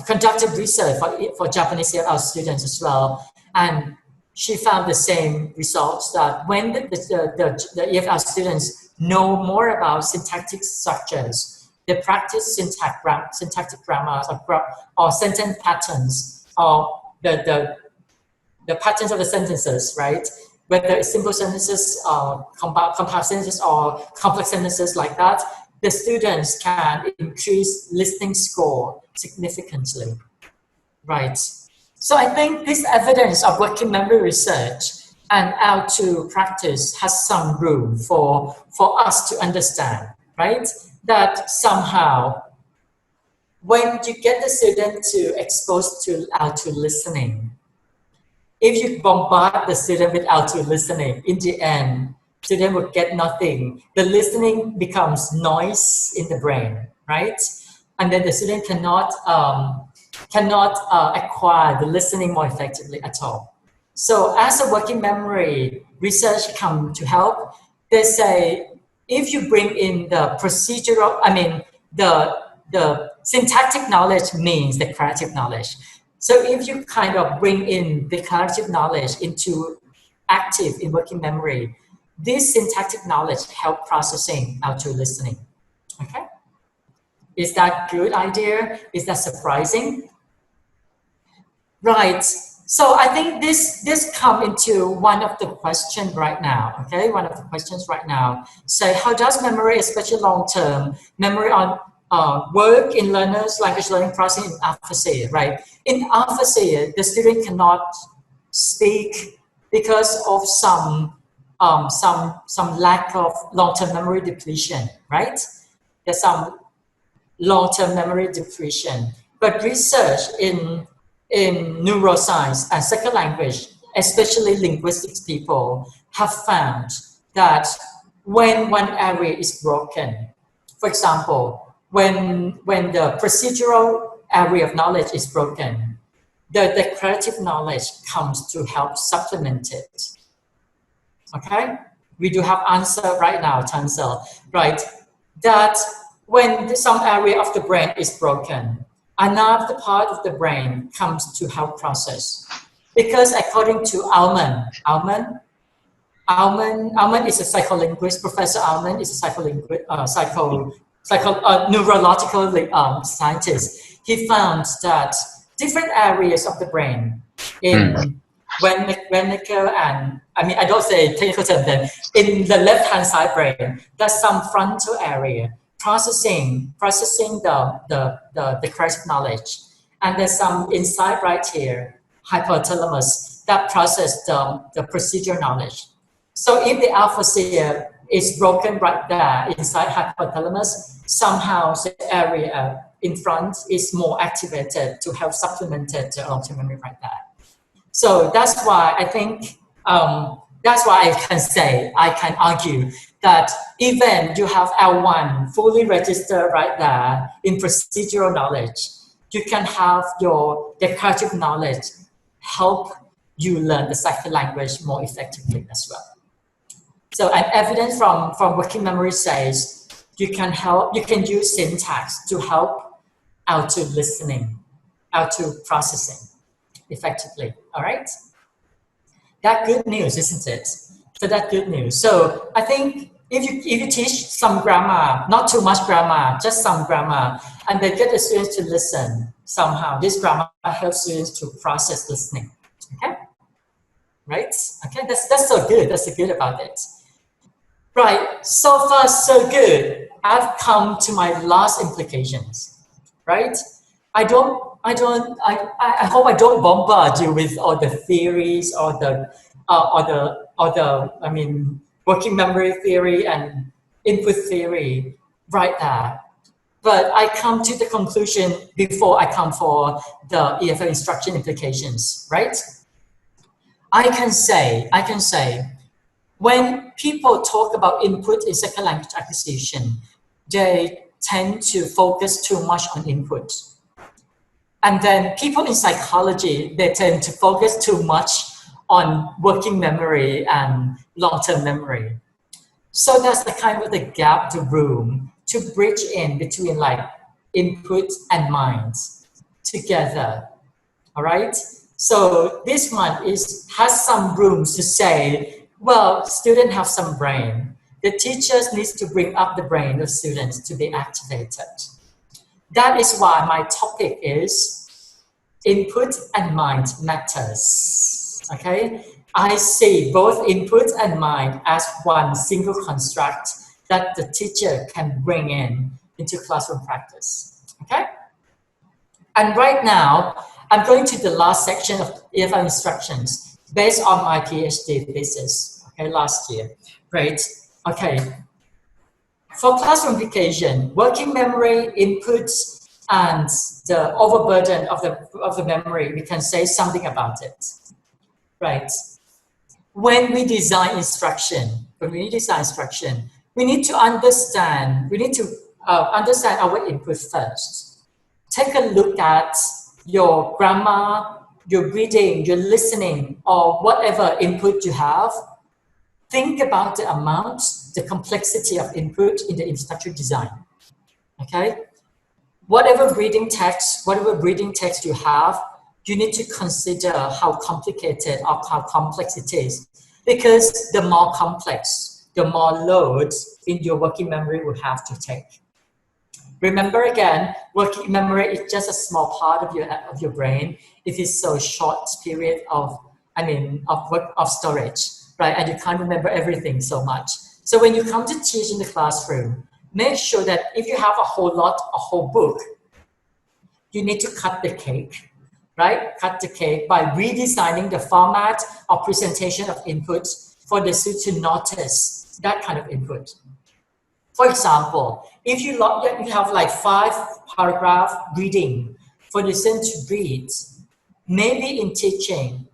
conducted research for Japanese EFL students as well. And she found the same results, that when the EFL students know more about syntactic structures, they practice syntactic grammars or sentence patterns, or the patterns of the sentences, right? Whether it's simple sentences, compound sentences, or complex sentences like that, the students can increase listening score significantly, right? So I think this evidence of working memory research and how to practice has some room for us to understand, right? That somehow, when you get the student to expose to auto listening, if you bombard the student with auto listening, in the end, student would get nothing. The listening becomes noise in the brain, right? And then the student cannot acquire the listening more effectively at all. So as a working memory research come to help, they say, if you bring in the procedural, the syntactic knowledge means the creative knowledge. So if you kind of bring in the creative knowledge into active in working memory, this syntactic knowledge help processing out to listening. Okay, is that good idea? Is that surprising? Right. So I think this come into one of the questions right now. Okay, one of the questions right now. Say, how does memory, especially long term memory, on work in learners' language learning process in aphasia? Right. In aphasia, the student cannot speak because of some lack of long term memory depletion. Right. There's some long-term memory depletion. But research in neuroscience and second language, especially linguistics people, have found that when one area is broken, for example, when the procedural area of knowledge is broken, the creative knowledge comes to help supplement it. Okay? We do have answer right now, Chancel, right? That when some area of the brain is broken, another part of the brain comes to help process. Because according to Alman is a psycholinguist. Professor Alman is a neurological scientist. He found that different areas of the brain in Wernicke and, I mean, I don't say technical term then, in the left-hand side brain, there's some frontal area processing the correct knowledge. And there's some inside right here, hypothalamus, that process the procedural knowledge. So if the aphasia is broken right there inside hypothalamus, somehow the area in front is more activated to help supplement the long-term memory right there. So that's why I think, that's why I can argue that even you have L1 fully registered right there in procedural knowledge, you can have your declarative knowledge help you learn the second language more effectively as well. So an evidence from working memory says you can use syntax to help out to listening, out to processing effectively. All right, that good news, isn't it? So that's good news. So I think if you teach some grammar, not too much grammar, just some grammar, and then get the students to listen somehow, this grammar helps students to process listening. Okay, right? Okay, that's so good. That's so good about it. Right. So far, so good. I've come to my last implications. Right. I hope I don't bombard you with all the theories or the I mean, working memory theory and input theory right there. But I come to the conclusion before I come for the EFL instruction implications, right? I can say, when people talk about input in second language acquisition, they tend to focus too much on input. And then people in psychology, they tend to focus too much on working memory and long-term memory. So that's the kind of the gap, the room to bridge in between like input and mind together. All right. So this one has some room to say, well, students have some brain. The teachers needs to bring up the brain of students to be activated. That is why my topic is input and mind matters. Okay, I see both input and mind as one single construct that the teacher can bring into classroom practice. Okay, and right now I'm going to the last section of EFL instructions based on my Ph.D. thesis. Okay, last year, right? Okay. For classroom application, working memory, inputs, and the overburden of the memory, we can say something about it, right? When we design instruction, we need to understand our input first. Take a look at your grammar, your reading, your listening, or whatever input you have. Think about the amount, the complexity of input in the instructor design. okay? Whatever reading text you have, you need to consider how complicated or how complex it is. Because the more complex, the more loads in your working memory will have to take. Remember again, working memory is just a small part of your brain. It is so short period of storage, right? And you can't remember everything so much. So when you come to teach in the classroom, make sure that if you have a whole book, you need to cut the cake, right? Cut the cake by redesigning the format or presentation of input for the student to notice that kind of input. For example, if you have like 5 paragraph reading for the student to read, maybe in teaching,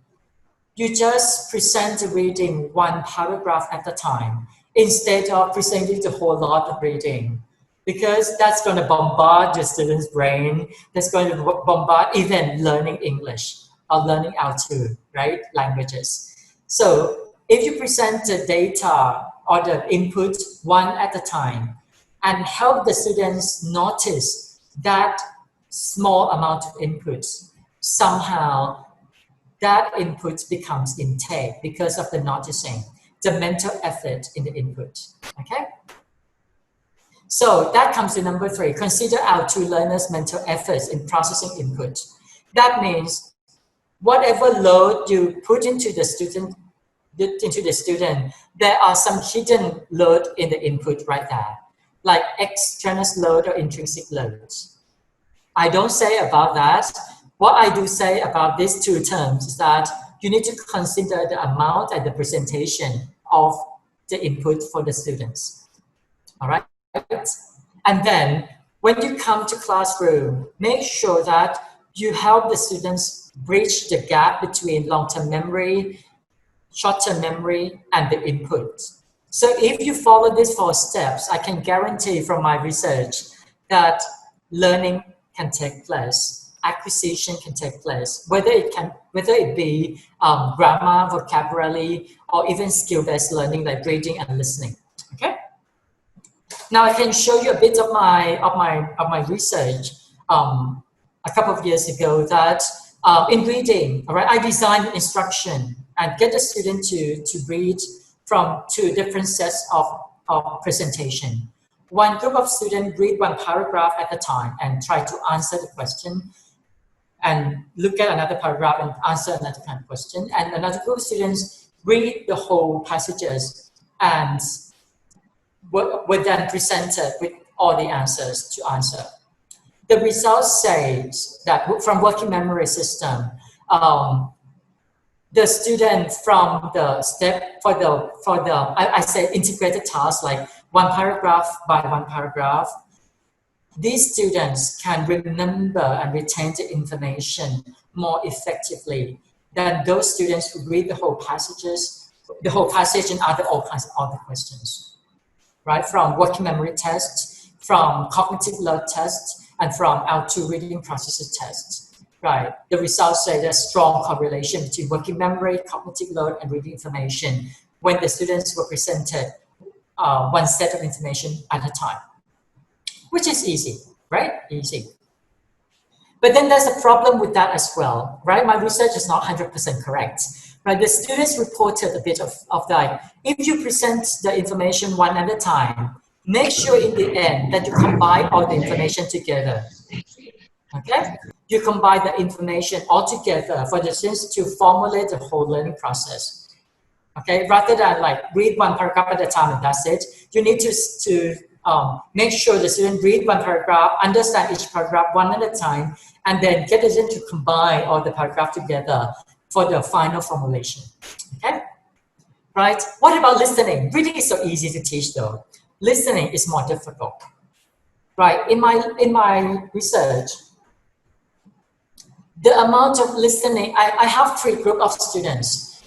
you just present the reading 1 paragraph at a time instead of presenting the whole lot of reading, because that's going to bombard the student's brain. That's going to bombard even learning English or learning how to write languages. So if you present the data or the input 1 at a time and help the students notice that small amount of input, somehow that input becomes intake because of the noticing, the mental effort in the input, okay? So that comes to number 3, consider our 2 learners' mental efforts in processing input. That means whatever load you put into the student, there are some hidden load in the input right there, like extraneous load or intrinsic loads. I don't say about that. What I do say about these 2 terms is that you need to consider the amount and the presentation of the input for the students. All right? And then when you come to classroom, make sure that you help the students bridge the gap between long-term memory, short-term memory, and the input. So if you follow these 4 steps, I can guarantee from my research that learning can take place, acquisition can take place, whether it be grammar, vocabulary, or even skill-based learning like reading and listening. Okay. Now I can show you a bit of my research a couple of years ago that in reading, all right, I designed an instruction and get the student to read from 2 different sets of presentation. One group of students read 1 paragraph at a time and try to answer the question, and look at another paragraph and answer another kind of question. And another group of students read the whole passages and were then presented with all the answers to answer. The results say that from working memory system, the student from the step for the I say integrated tasks like 1 paragraph by 1 paragraph, these students can remember and retain the information more effectively than those students who read the whole passage and answer all kinds of other questions, right? From working memory tests, from cognitive load tests, and from our 2 reading processes tests, right? The results say there's strong correlation between working memory, cognitive load, and reading information when the students were presented 1 set of information at a time, which is easy, right? Easy. But then there's a problem with that as well, right? My research is not 100% correct, right? The students reported a bit of that. If you present the information 1 at a time, make sure in the end that you combine all the information together, okay? You combine the information all together for the students to formulate the whole learning process, okay? Rather than like read 1 paragraph at a time and that's it, you need to make sure the student read 1 paragraph, understand each paragraph 1 at a time, and then get the student to combine all the paragraph together for the final formulation, okay? Right? What about listening? Reading is so easy to teach though. Listening is more difficult, right? In my research, the amount of listening, I have 3 groups of students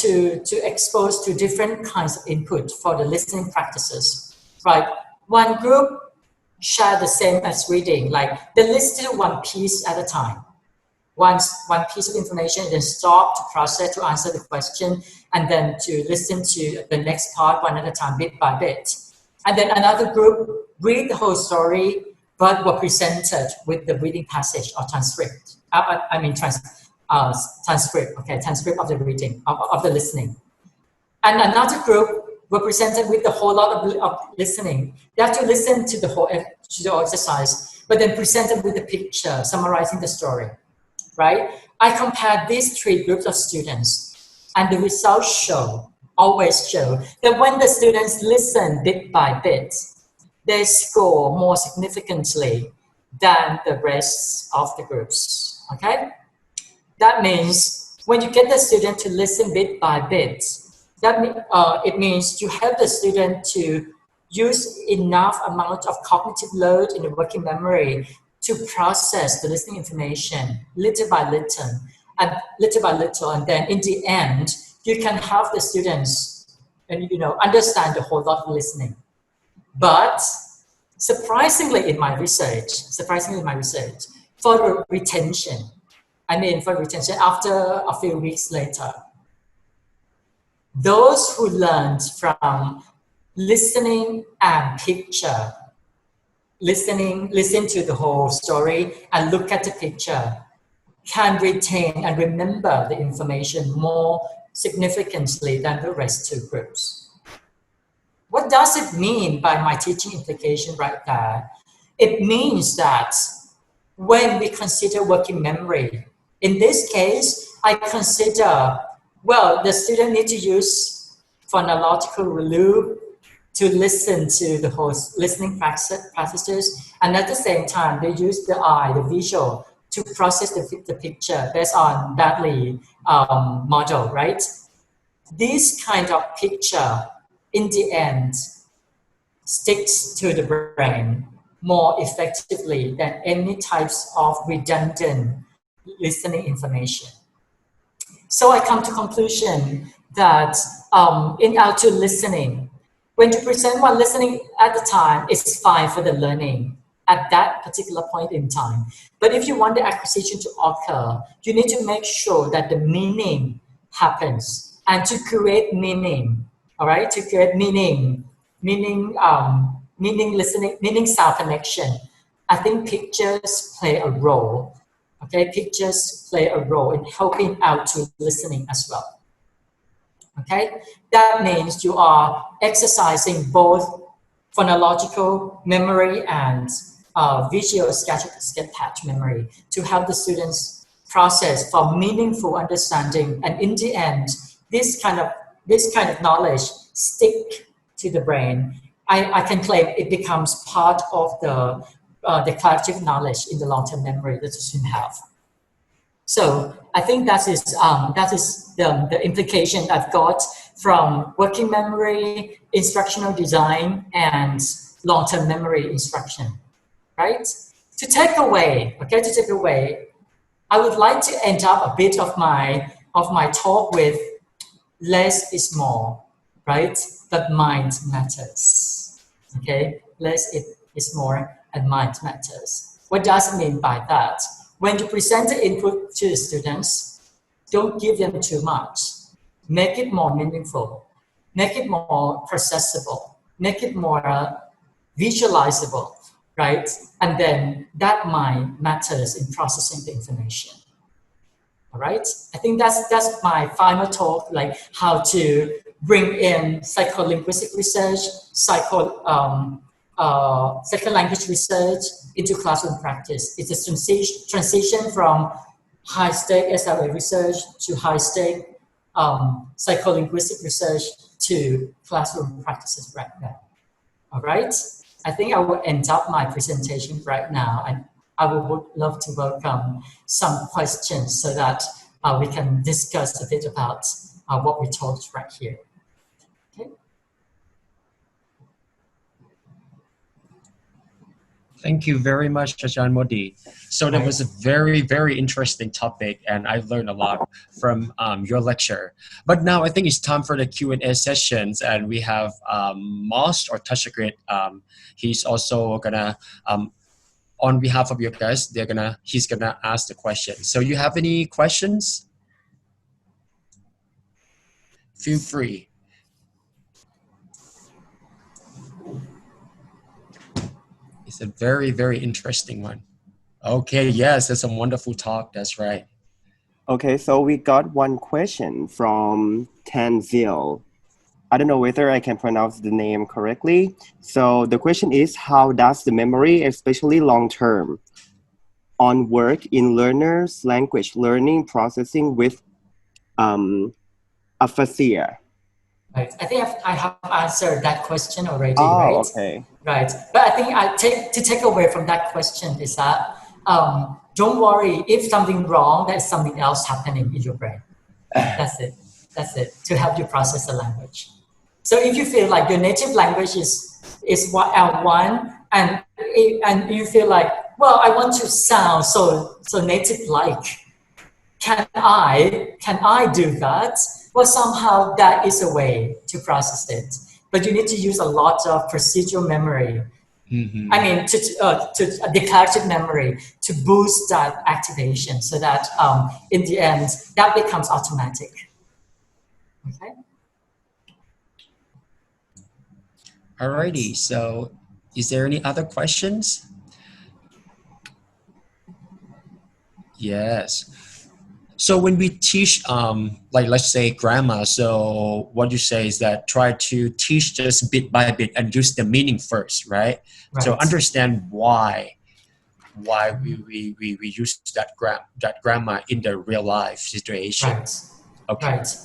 to expose to different kinds of input for the listening practices, right? One group share the same as reading, like they listen to 1 piece at a time. One piece of information, then stop to process, to answer the question, and then to listen to the next part 1 at a time, bit by bit. And then another group read the whole story, but were presented with the reading passage or transcript. Transcript, okay, transcript of the reading, of the listening. And another group were presented with the whole lot of listening. They have to listen to the whole exercise, but then presented with the picture, summarizing the story, right? I compared these three groups of students, and the results always show that when the students listen bit by bit, they score more significantly than the rest of the groups, okay? That means when you get the student to listen bit by bit, it means you help the student to use enough amount of cognitive load in the working memory to process the listening information little by little, and then in the end, you can help the students and understand the whole lot of listening. But surprisingly in my research, for retention after a few weeks later, those who learned from listening and picture, listen to the whole story and look at the picture, can retain and remember the information more significantly than the rest two groups. What does it mean by my teaching implication right there? It means that when we consider working memory, in this case, I consider, well, the student needs to use phonological review to listen to the whole listening practices, and at the same time, they use the eye, the visual, to process the picture based on Badley model, right? This kind of picture, in the end, sticks to the brain more effectively than any types of redundant listening information. So I come to conclusion that in our listening, when you present one listening at the time, it's fine for the learning at that particular point in time. But if you want the acquisition to occur, you need to make sure that the meaning happens. And to create meaning, all right, to create meaning listening, meaning sound connection, I think pictures play a role. Okay, pictures play a role in helping out to listening as well. Okay, that means you are exercising both phonological memory and visual sketch patch memory to help the students process for meaningful understanding, and in the end, this kind of knowledge stick to the brain. I can claim it becomes part of the collective knowledge in the long-term memory that the student have. So I think that is the implication I've got from working memory, instructional design, and long-term memory instruction, right? To take away, I would like to end up a bit of my talk with less is more, right? But mind matters, okay? Less is more and mind matters. What does it mean by that? When you present the input to the students, don't give them too much. Make it more meaningful. Make it more processable. Make it more visualizable, right? And then that mind matters in processing the information. All right. I think that's my final talk, like how to bring in psycholinguistic research, psycholanguage research into classroom practice. It's a transition from high-stake SLA research to high-stake psycholinguistic research to classroom practices right now. All right. I think I will end up my presentation right now, and I would love to welcome some questions so that we can discuss a bit about what we talked right here. Okay. Thank you very much, Ajahn Modi. So that was a very, very interesting topic, and I learned a lot from your lecture. But now I think it's time for the Q&A sessions, and we have Most or Tashakrit. He's also gonna, on behalf of your guys, he's gonna ask the question. So you have any questions? Feel free. It's a very, very interesting one. Okay, yes, that's a wonderful talk. That's right. Okay, so we got one question from Tanzil. I don't know whether I can pronounce the name correctly. So the question is, how does the memory, especially long term, on work in learners' language learning processing with aphasia? Right. I think I have answered that question already, Oh, right? okay. Right. But I think to take away from that question is that don't worry if something wrong, there's something else happening in your brain. That's it. That's it. To help you process the language. So if you feel like your native language is what L1 and you feel like, well, I want to sound so native like. Can I do that? Well, somehow that is a way to process it, but you need to use a lot of procedural memory. Mm-hmm. I mean, to declarative memory to boost that activation, so that in the end that becomes automatic. Okay. Alrighty. So, is there any other questions? Yes. So when we teach, like let's say grammar, so what you say is that try to teach just bit by bit and use the meaning first, right? So Right. understand why we use that grammar in the real life situation. Right. Okay. Right.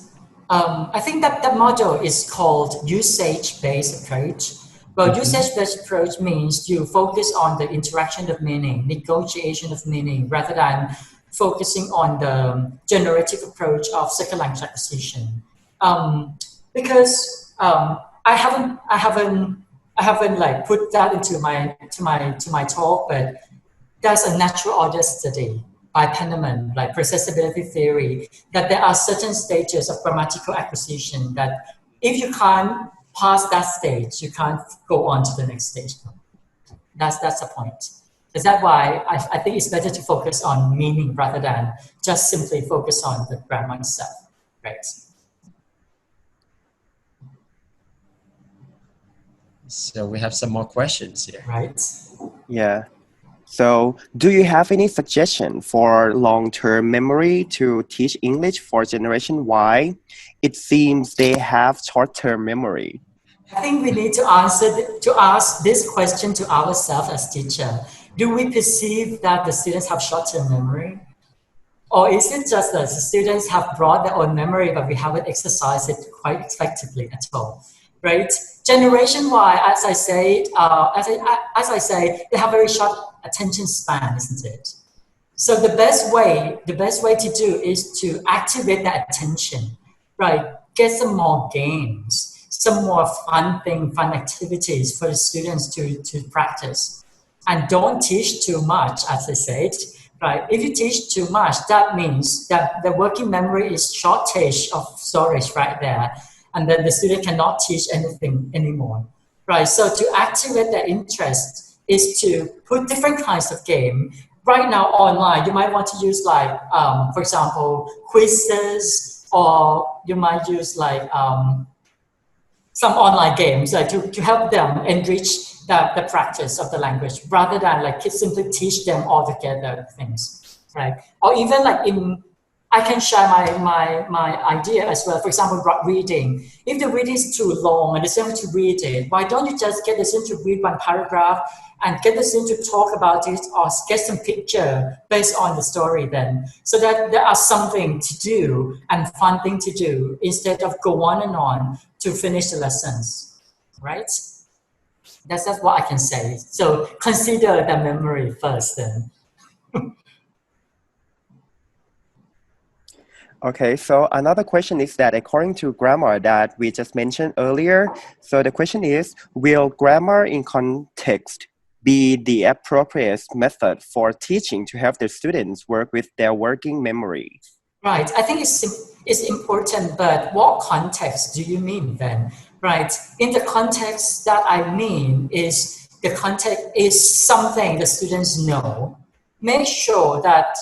I think that the model is called usage-based approach. Well, usage-based approach means you focus on the interaction of meaning, negotiation of meaning, rather than focusing on the generative approach of second language acquisition. Because I haven't like put that into my talk, but there's a natural order study by Penniman, like processibility theory, that there are certain stages of grammatical acquisition that if you can't pass that stage, you can't go on to the next stage. That's the point. Is that why I think it's better to focus on meaning rather than just simply focus on the grammar itself, right? So we have some more questions here. Right. Yeah. So, do you have any suggestion for long-term memory to teach English for Generation Y? It seems they have short-term memory. I think we need to ask this question to ourselves as teacher. Do we perceive that the students have short-term memory? Or is it just that the students have brought their own memory, but we haven't exercised it quite effectively at all, right? Generation Y, as I say, they have very short attention span, isn't it? So the best way to do is to activate that attention, right? Get some more games, some more fun activities for the students to practice. And don't teach too much, as I said, right? If you teach too much, that means that the working memory is shortage of storage right there. And then the student cannot teach anything anymore, right? So to activate their interest is to put different kinds of game. Right now online, you might want to use like, for example, quizzes, or you might use like some online games like to help them enrich the practice of the language rather than like simply teach them all together things, right? Or even like I can share my idea as well. For example, reading. If the reading is too long and the student to read it, why don't you just get the student to read one paragraph and get the student to talk about it, or get some picture based on the story then, so that there are something to do and fun thing to do instead of go on and on to finish the lessons, right? That's what I can say. So consider the memory first then. Okay, so another question is that according to grammar that we just mentioned earlier, so the question is, will grammar in context be the appropriate method for teaching to help the students work with their working memory? Right, I think it's important, but what context do you mean then? Right, in the context that I mean is the context is something the students know. Make sure that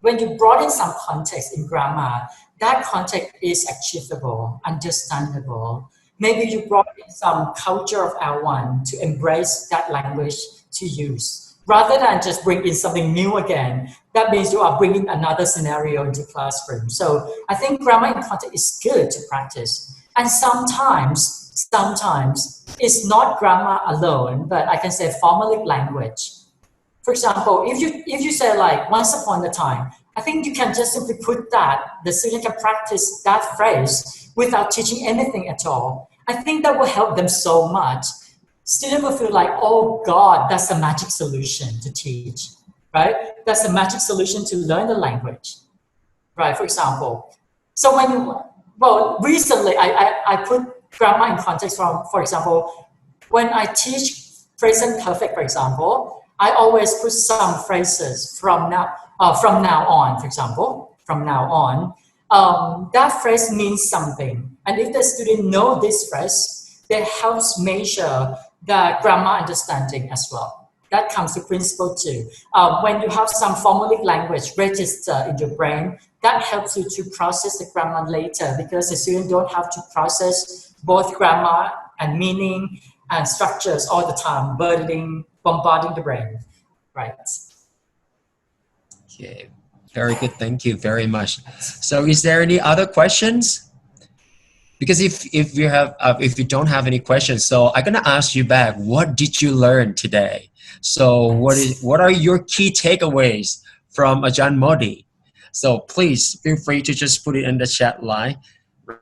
when you brought in some context in grammar, that context is achievable, understandable, maybe you brought in some culture of L1 to embrace that language to use. Rather than just bring in something new again, that means you are bringing another scenario into classroom. So I think grammar in context is good to practice. And sometimes it's not grammar alone, but I can say formalic language. For example, if you say like once upon a time, I think you can just simply put that, the student can practice that phrase without teaching anything at all. I think that will help them so much. Students will feel like, oh God, that's a magic solution to teach, right? That's a magic solution to learn the language, right? For example, so when you, well, recently I put grammar in context from, for example, when I teach present perfect, for example, I always put some phrases from now on, for example, from now on. That phrase means something. And if the student know this phrase, that helps measure the grammar understanding as well. That comes to principle too. When you have some formalic language register in your brain, that helps you to process the grammar later because the student don't have to process both grammar and meaning and structures all the time, bombarding the brain, right? Okay, very good. Thank you very much. So, is there any other questions? Because if you don't have any questions, so I'm gonna ask you back. What did you learn today? So, what are your key takeaways from Ajahn Modi? So, please feel free to just put it in the chat line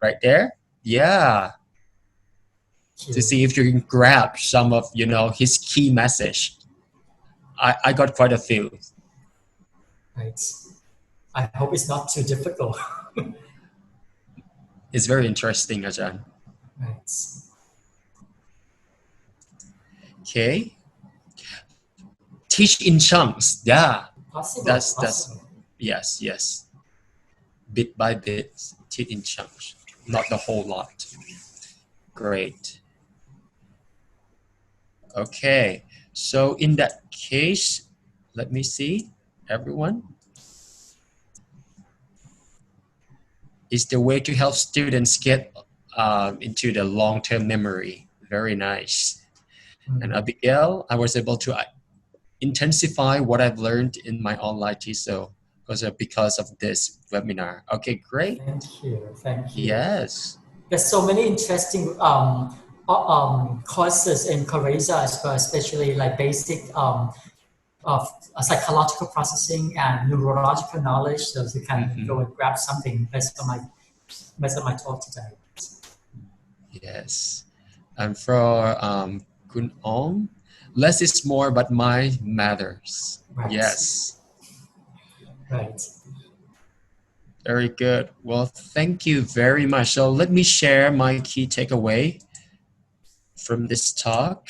right there. Yeah, to see if you can grab some of his key message. I got quite a few. Right. I hope it's not too difficult. It's very interesting, Ajahn. Right. Okay. Teach in chunks. Yeah. Possible. That's yes. Bit by bit, teach in chunks, not the whole lot. Great. Okay. So in that case, let me see, everyone. Is the way to help students get into the long-term memory. Very nice. And Abigail, I was able to intensify what I've learned in my online TESOL because of this webinar. Okay, great. Thank you. Yes. There's so many interesting courses in Korea as well, especially like basic of psychological processing and neurological knowledge, so you can go and grab something based on my talk today. Yes. And for Kun Ong, less is more, but my matters. Right. Yes. Right. Very good. Well, thank you very much. So let me share my key takeaway from this talk.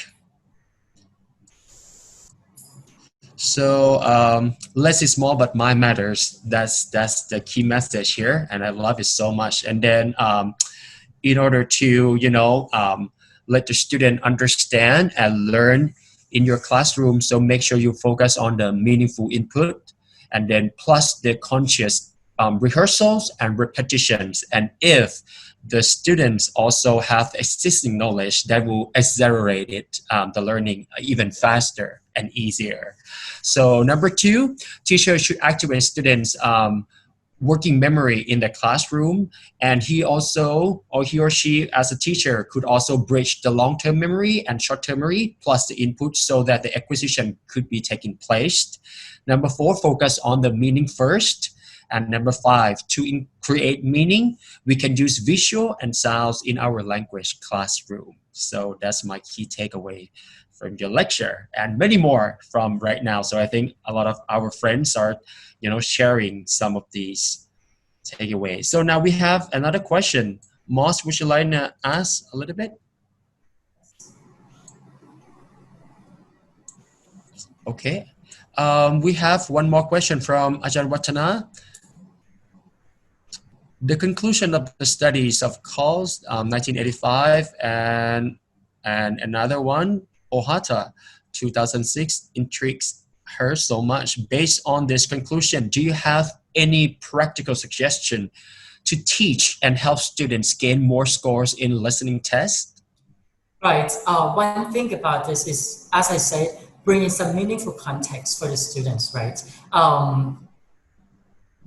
So less is more, but my matters. That's the key message here, and I love it so much. And then in order to let the student understand and learn in your classroom, so make sure you focus on the meaningful input, and then plus the conscious rehearsals and repetitions. And if the students also have existing knowledge, that will accelerate it, the learning even faster and easier. So number 2, teachers should activate students' working memory in the classroom, and he or she as a teacher could also bridge the long-term memory and short-term memory plus the input so that the acquisition could be taking place. Number 4, focus on the meaning first. And number 5, to create meaning, we can use visual and sounds in our language classroom. So that's my key takeaway from your lecture, and many more from right now. So I think a lot of our friends are, sharing some of these takeaways. So now we have another question. Moss, would you like to ask a little bit? Okay. We have one more question from Ajahn Watana. The conclusion of the studies of Calls, 1985, and another one, Ohata, 2006, intrigues her so much. Based on this conclusion, do you have any practical suggestion to teach and help students gain more scores in listening tests? Right. One thing about this is, as I said, bringing some meaningful context for the students, right?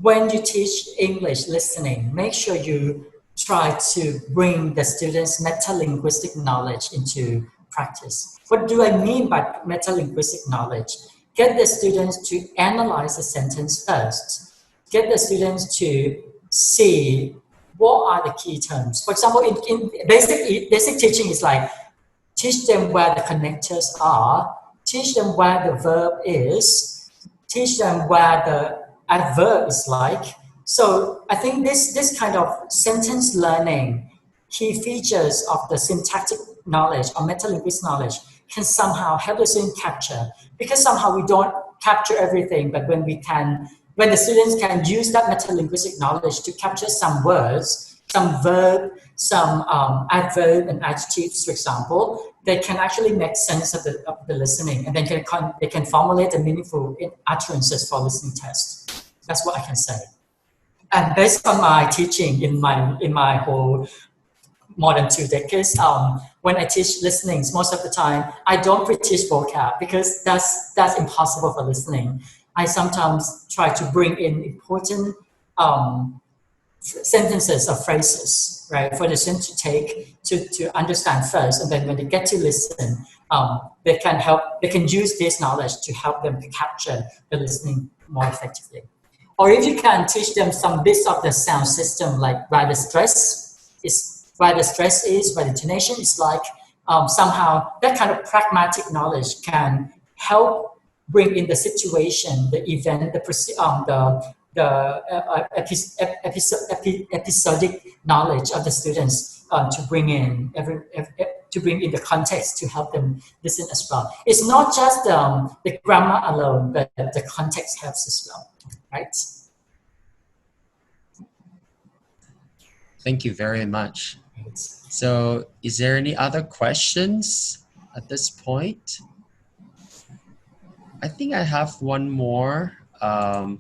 When you teach English listening, make sure you try to bring the students' meta-linguistic knowledge into practice. What do I mean by meta-linguistic knowledge? Get the students to analyze the sentence first. Get the students to see what are the key terms. For example, in basic teaching is like teach them where the connectors are, teach them where the verb is, teach them where the adverb is like. So I think this kind of sentence learning, key features of the syntactic knowledge or metalinguistic knowledge can somehow help the student capture, because somehow we don't capture everything, but when the students can use that metalinguistic knowledge to capture some words, some verb, some adverb and adjectives, for example, they can actually make sense of the listening, and then they can formulate the meaningful utterances for listening tests. That's what I can say. And based on my teaching in my whole more than 2 decades, when I teach listenings, most of the time I don't pre-teach vocab because that's impossible for listening. I sometimes try to bring in important sentences or phrases, right, for the student to take to understand first, and then when they get to listen, they can use this knowledge to help them to capture the listening more effectively. Or if you can teach them some bits of the sound system, like where the stress is, where the intonation is like, somehow that kind of pragmatic knowledge can help bring in the situation, the event, episodic knowledge of the students to bring in the context to help them listen as well. It's not just the grammar alone, but the context helps as well, right? Thank you very much. Right. So, is there any other questions at this point? I think I have one more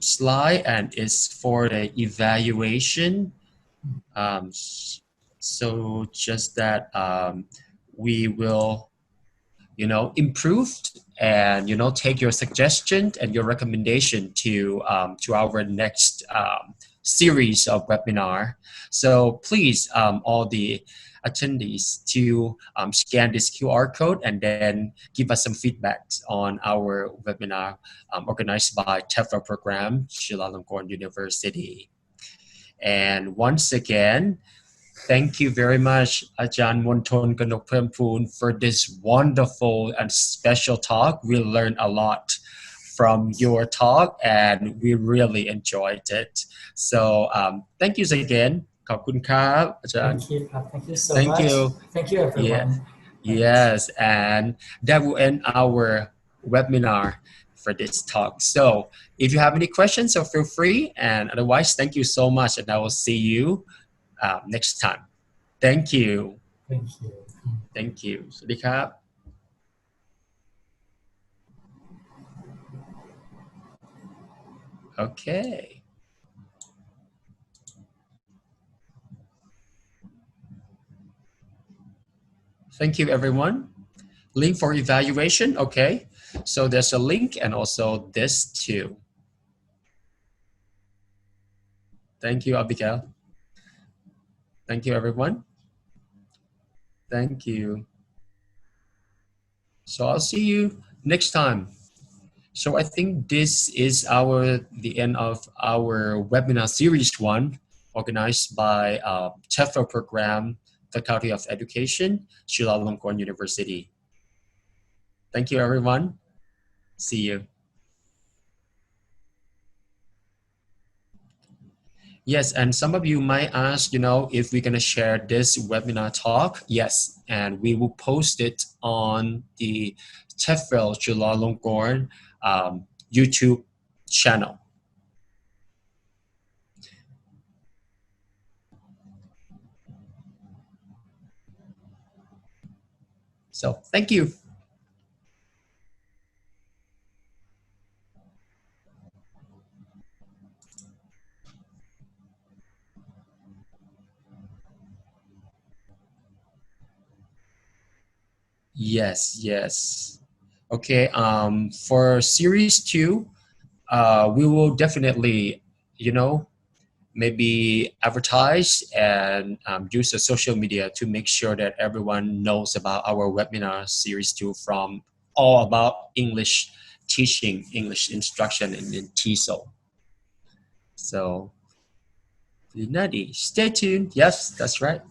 slide, and it's for the evaluation. Um, so just that we will, improve and take your suggestion and your recommendation to our next series of webinar. So please, all the attendees to scan this QR code and then give us some feedback on our webinar organized by TEFL program, Chulalongkorn University. And once again, thank you very much, Ajahn Monthon Kanokpermpoon, for this wonderful and special talk. We learned a lot from your talk, and we really enjoyed it. So thank you again. ขอบคุณครับอาจารย์ Thank you. Thank you so Thank much. you. Thank you, everyone. Yes, and that will end our webinar for this talk. So if you have any questions, so feel free. And otherwise, thank you so much, and I will see you next time. Thank you. Thank you. Thank you. สวัสดีครับ Okay. Thank you, everyone. Link for evaluation. Okay. So there's a link and also this too. Thank you, Abigail. Thank you, everyone. Thank you. So I'll see you next time. So I think this is the end of our webinar series 1, organized by TEFL program, Faculty of Education, Chulalongkorn University. Thank you, everyone. See you. Yes, and some of you might ask, if we're going to share this webinar talk. Yes, and we will post it on the TEFL Chulalongkorn YouTube channel. So thank you. Yes. Okay. For series 2, we will definitely, you know, maybe advertise and use the social media to make sure that everyone knows about our webinar series 2 from all about English teaching, English instruction in TESOL. So, Nadi, stay tuned. Yes, that's right.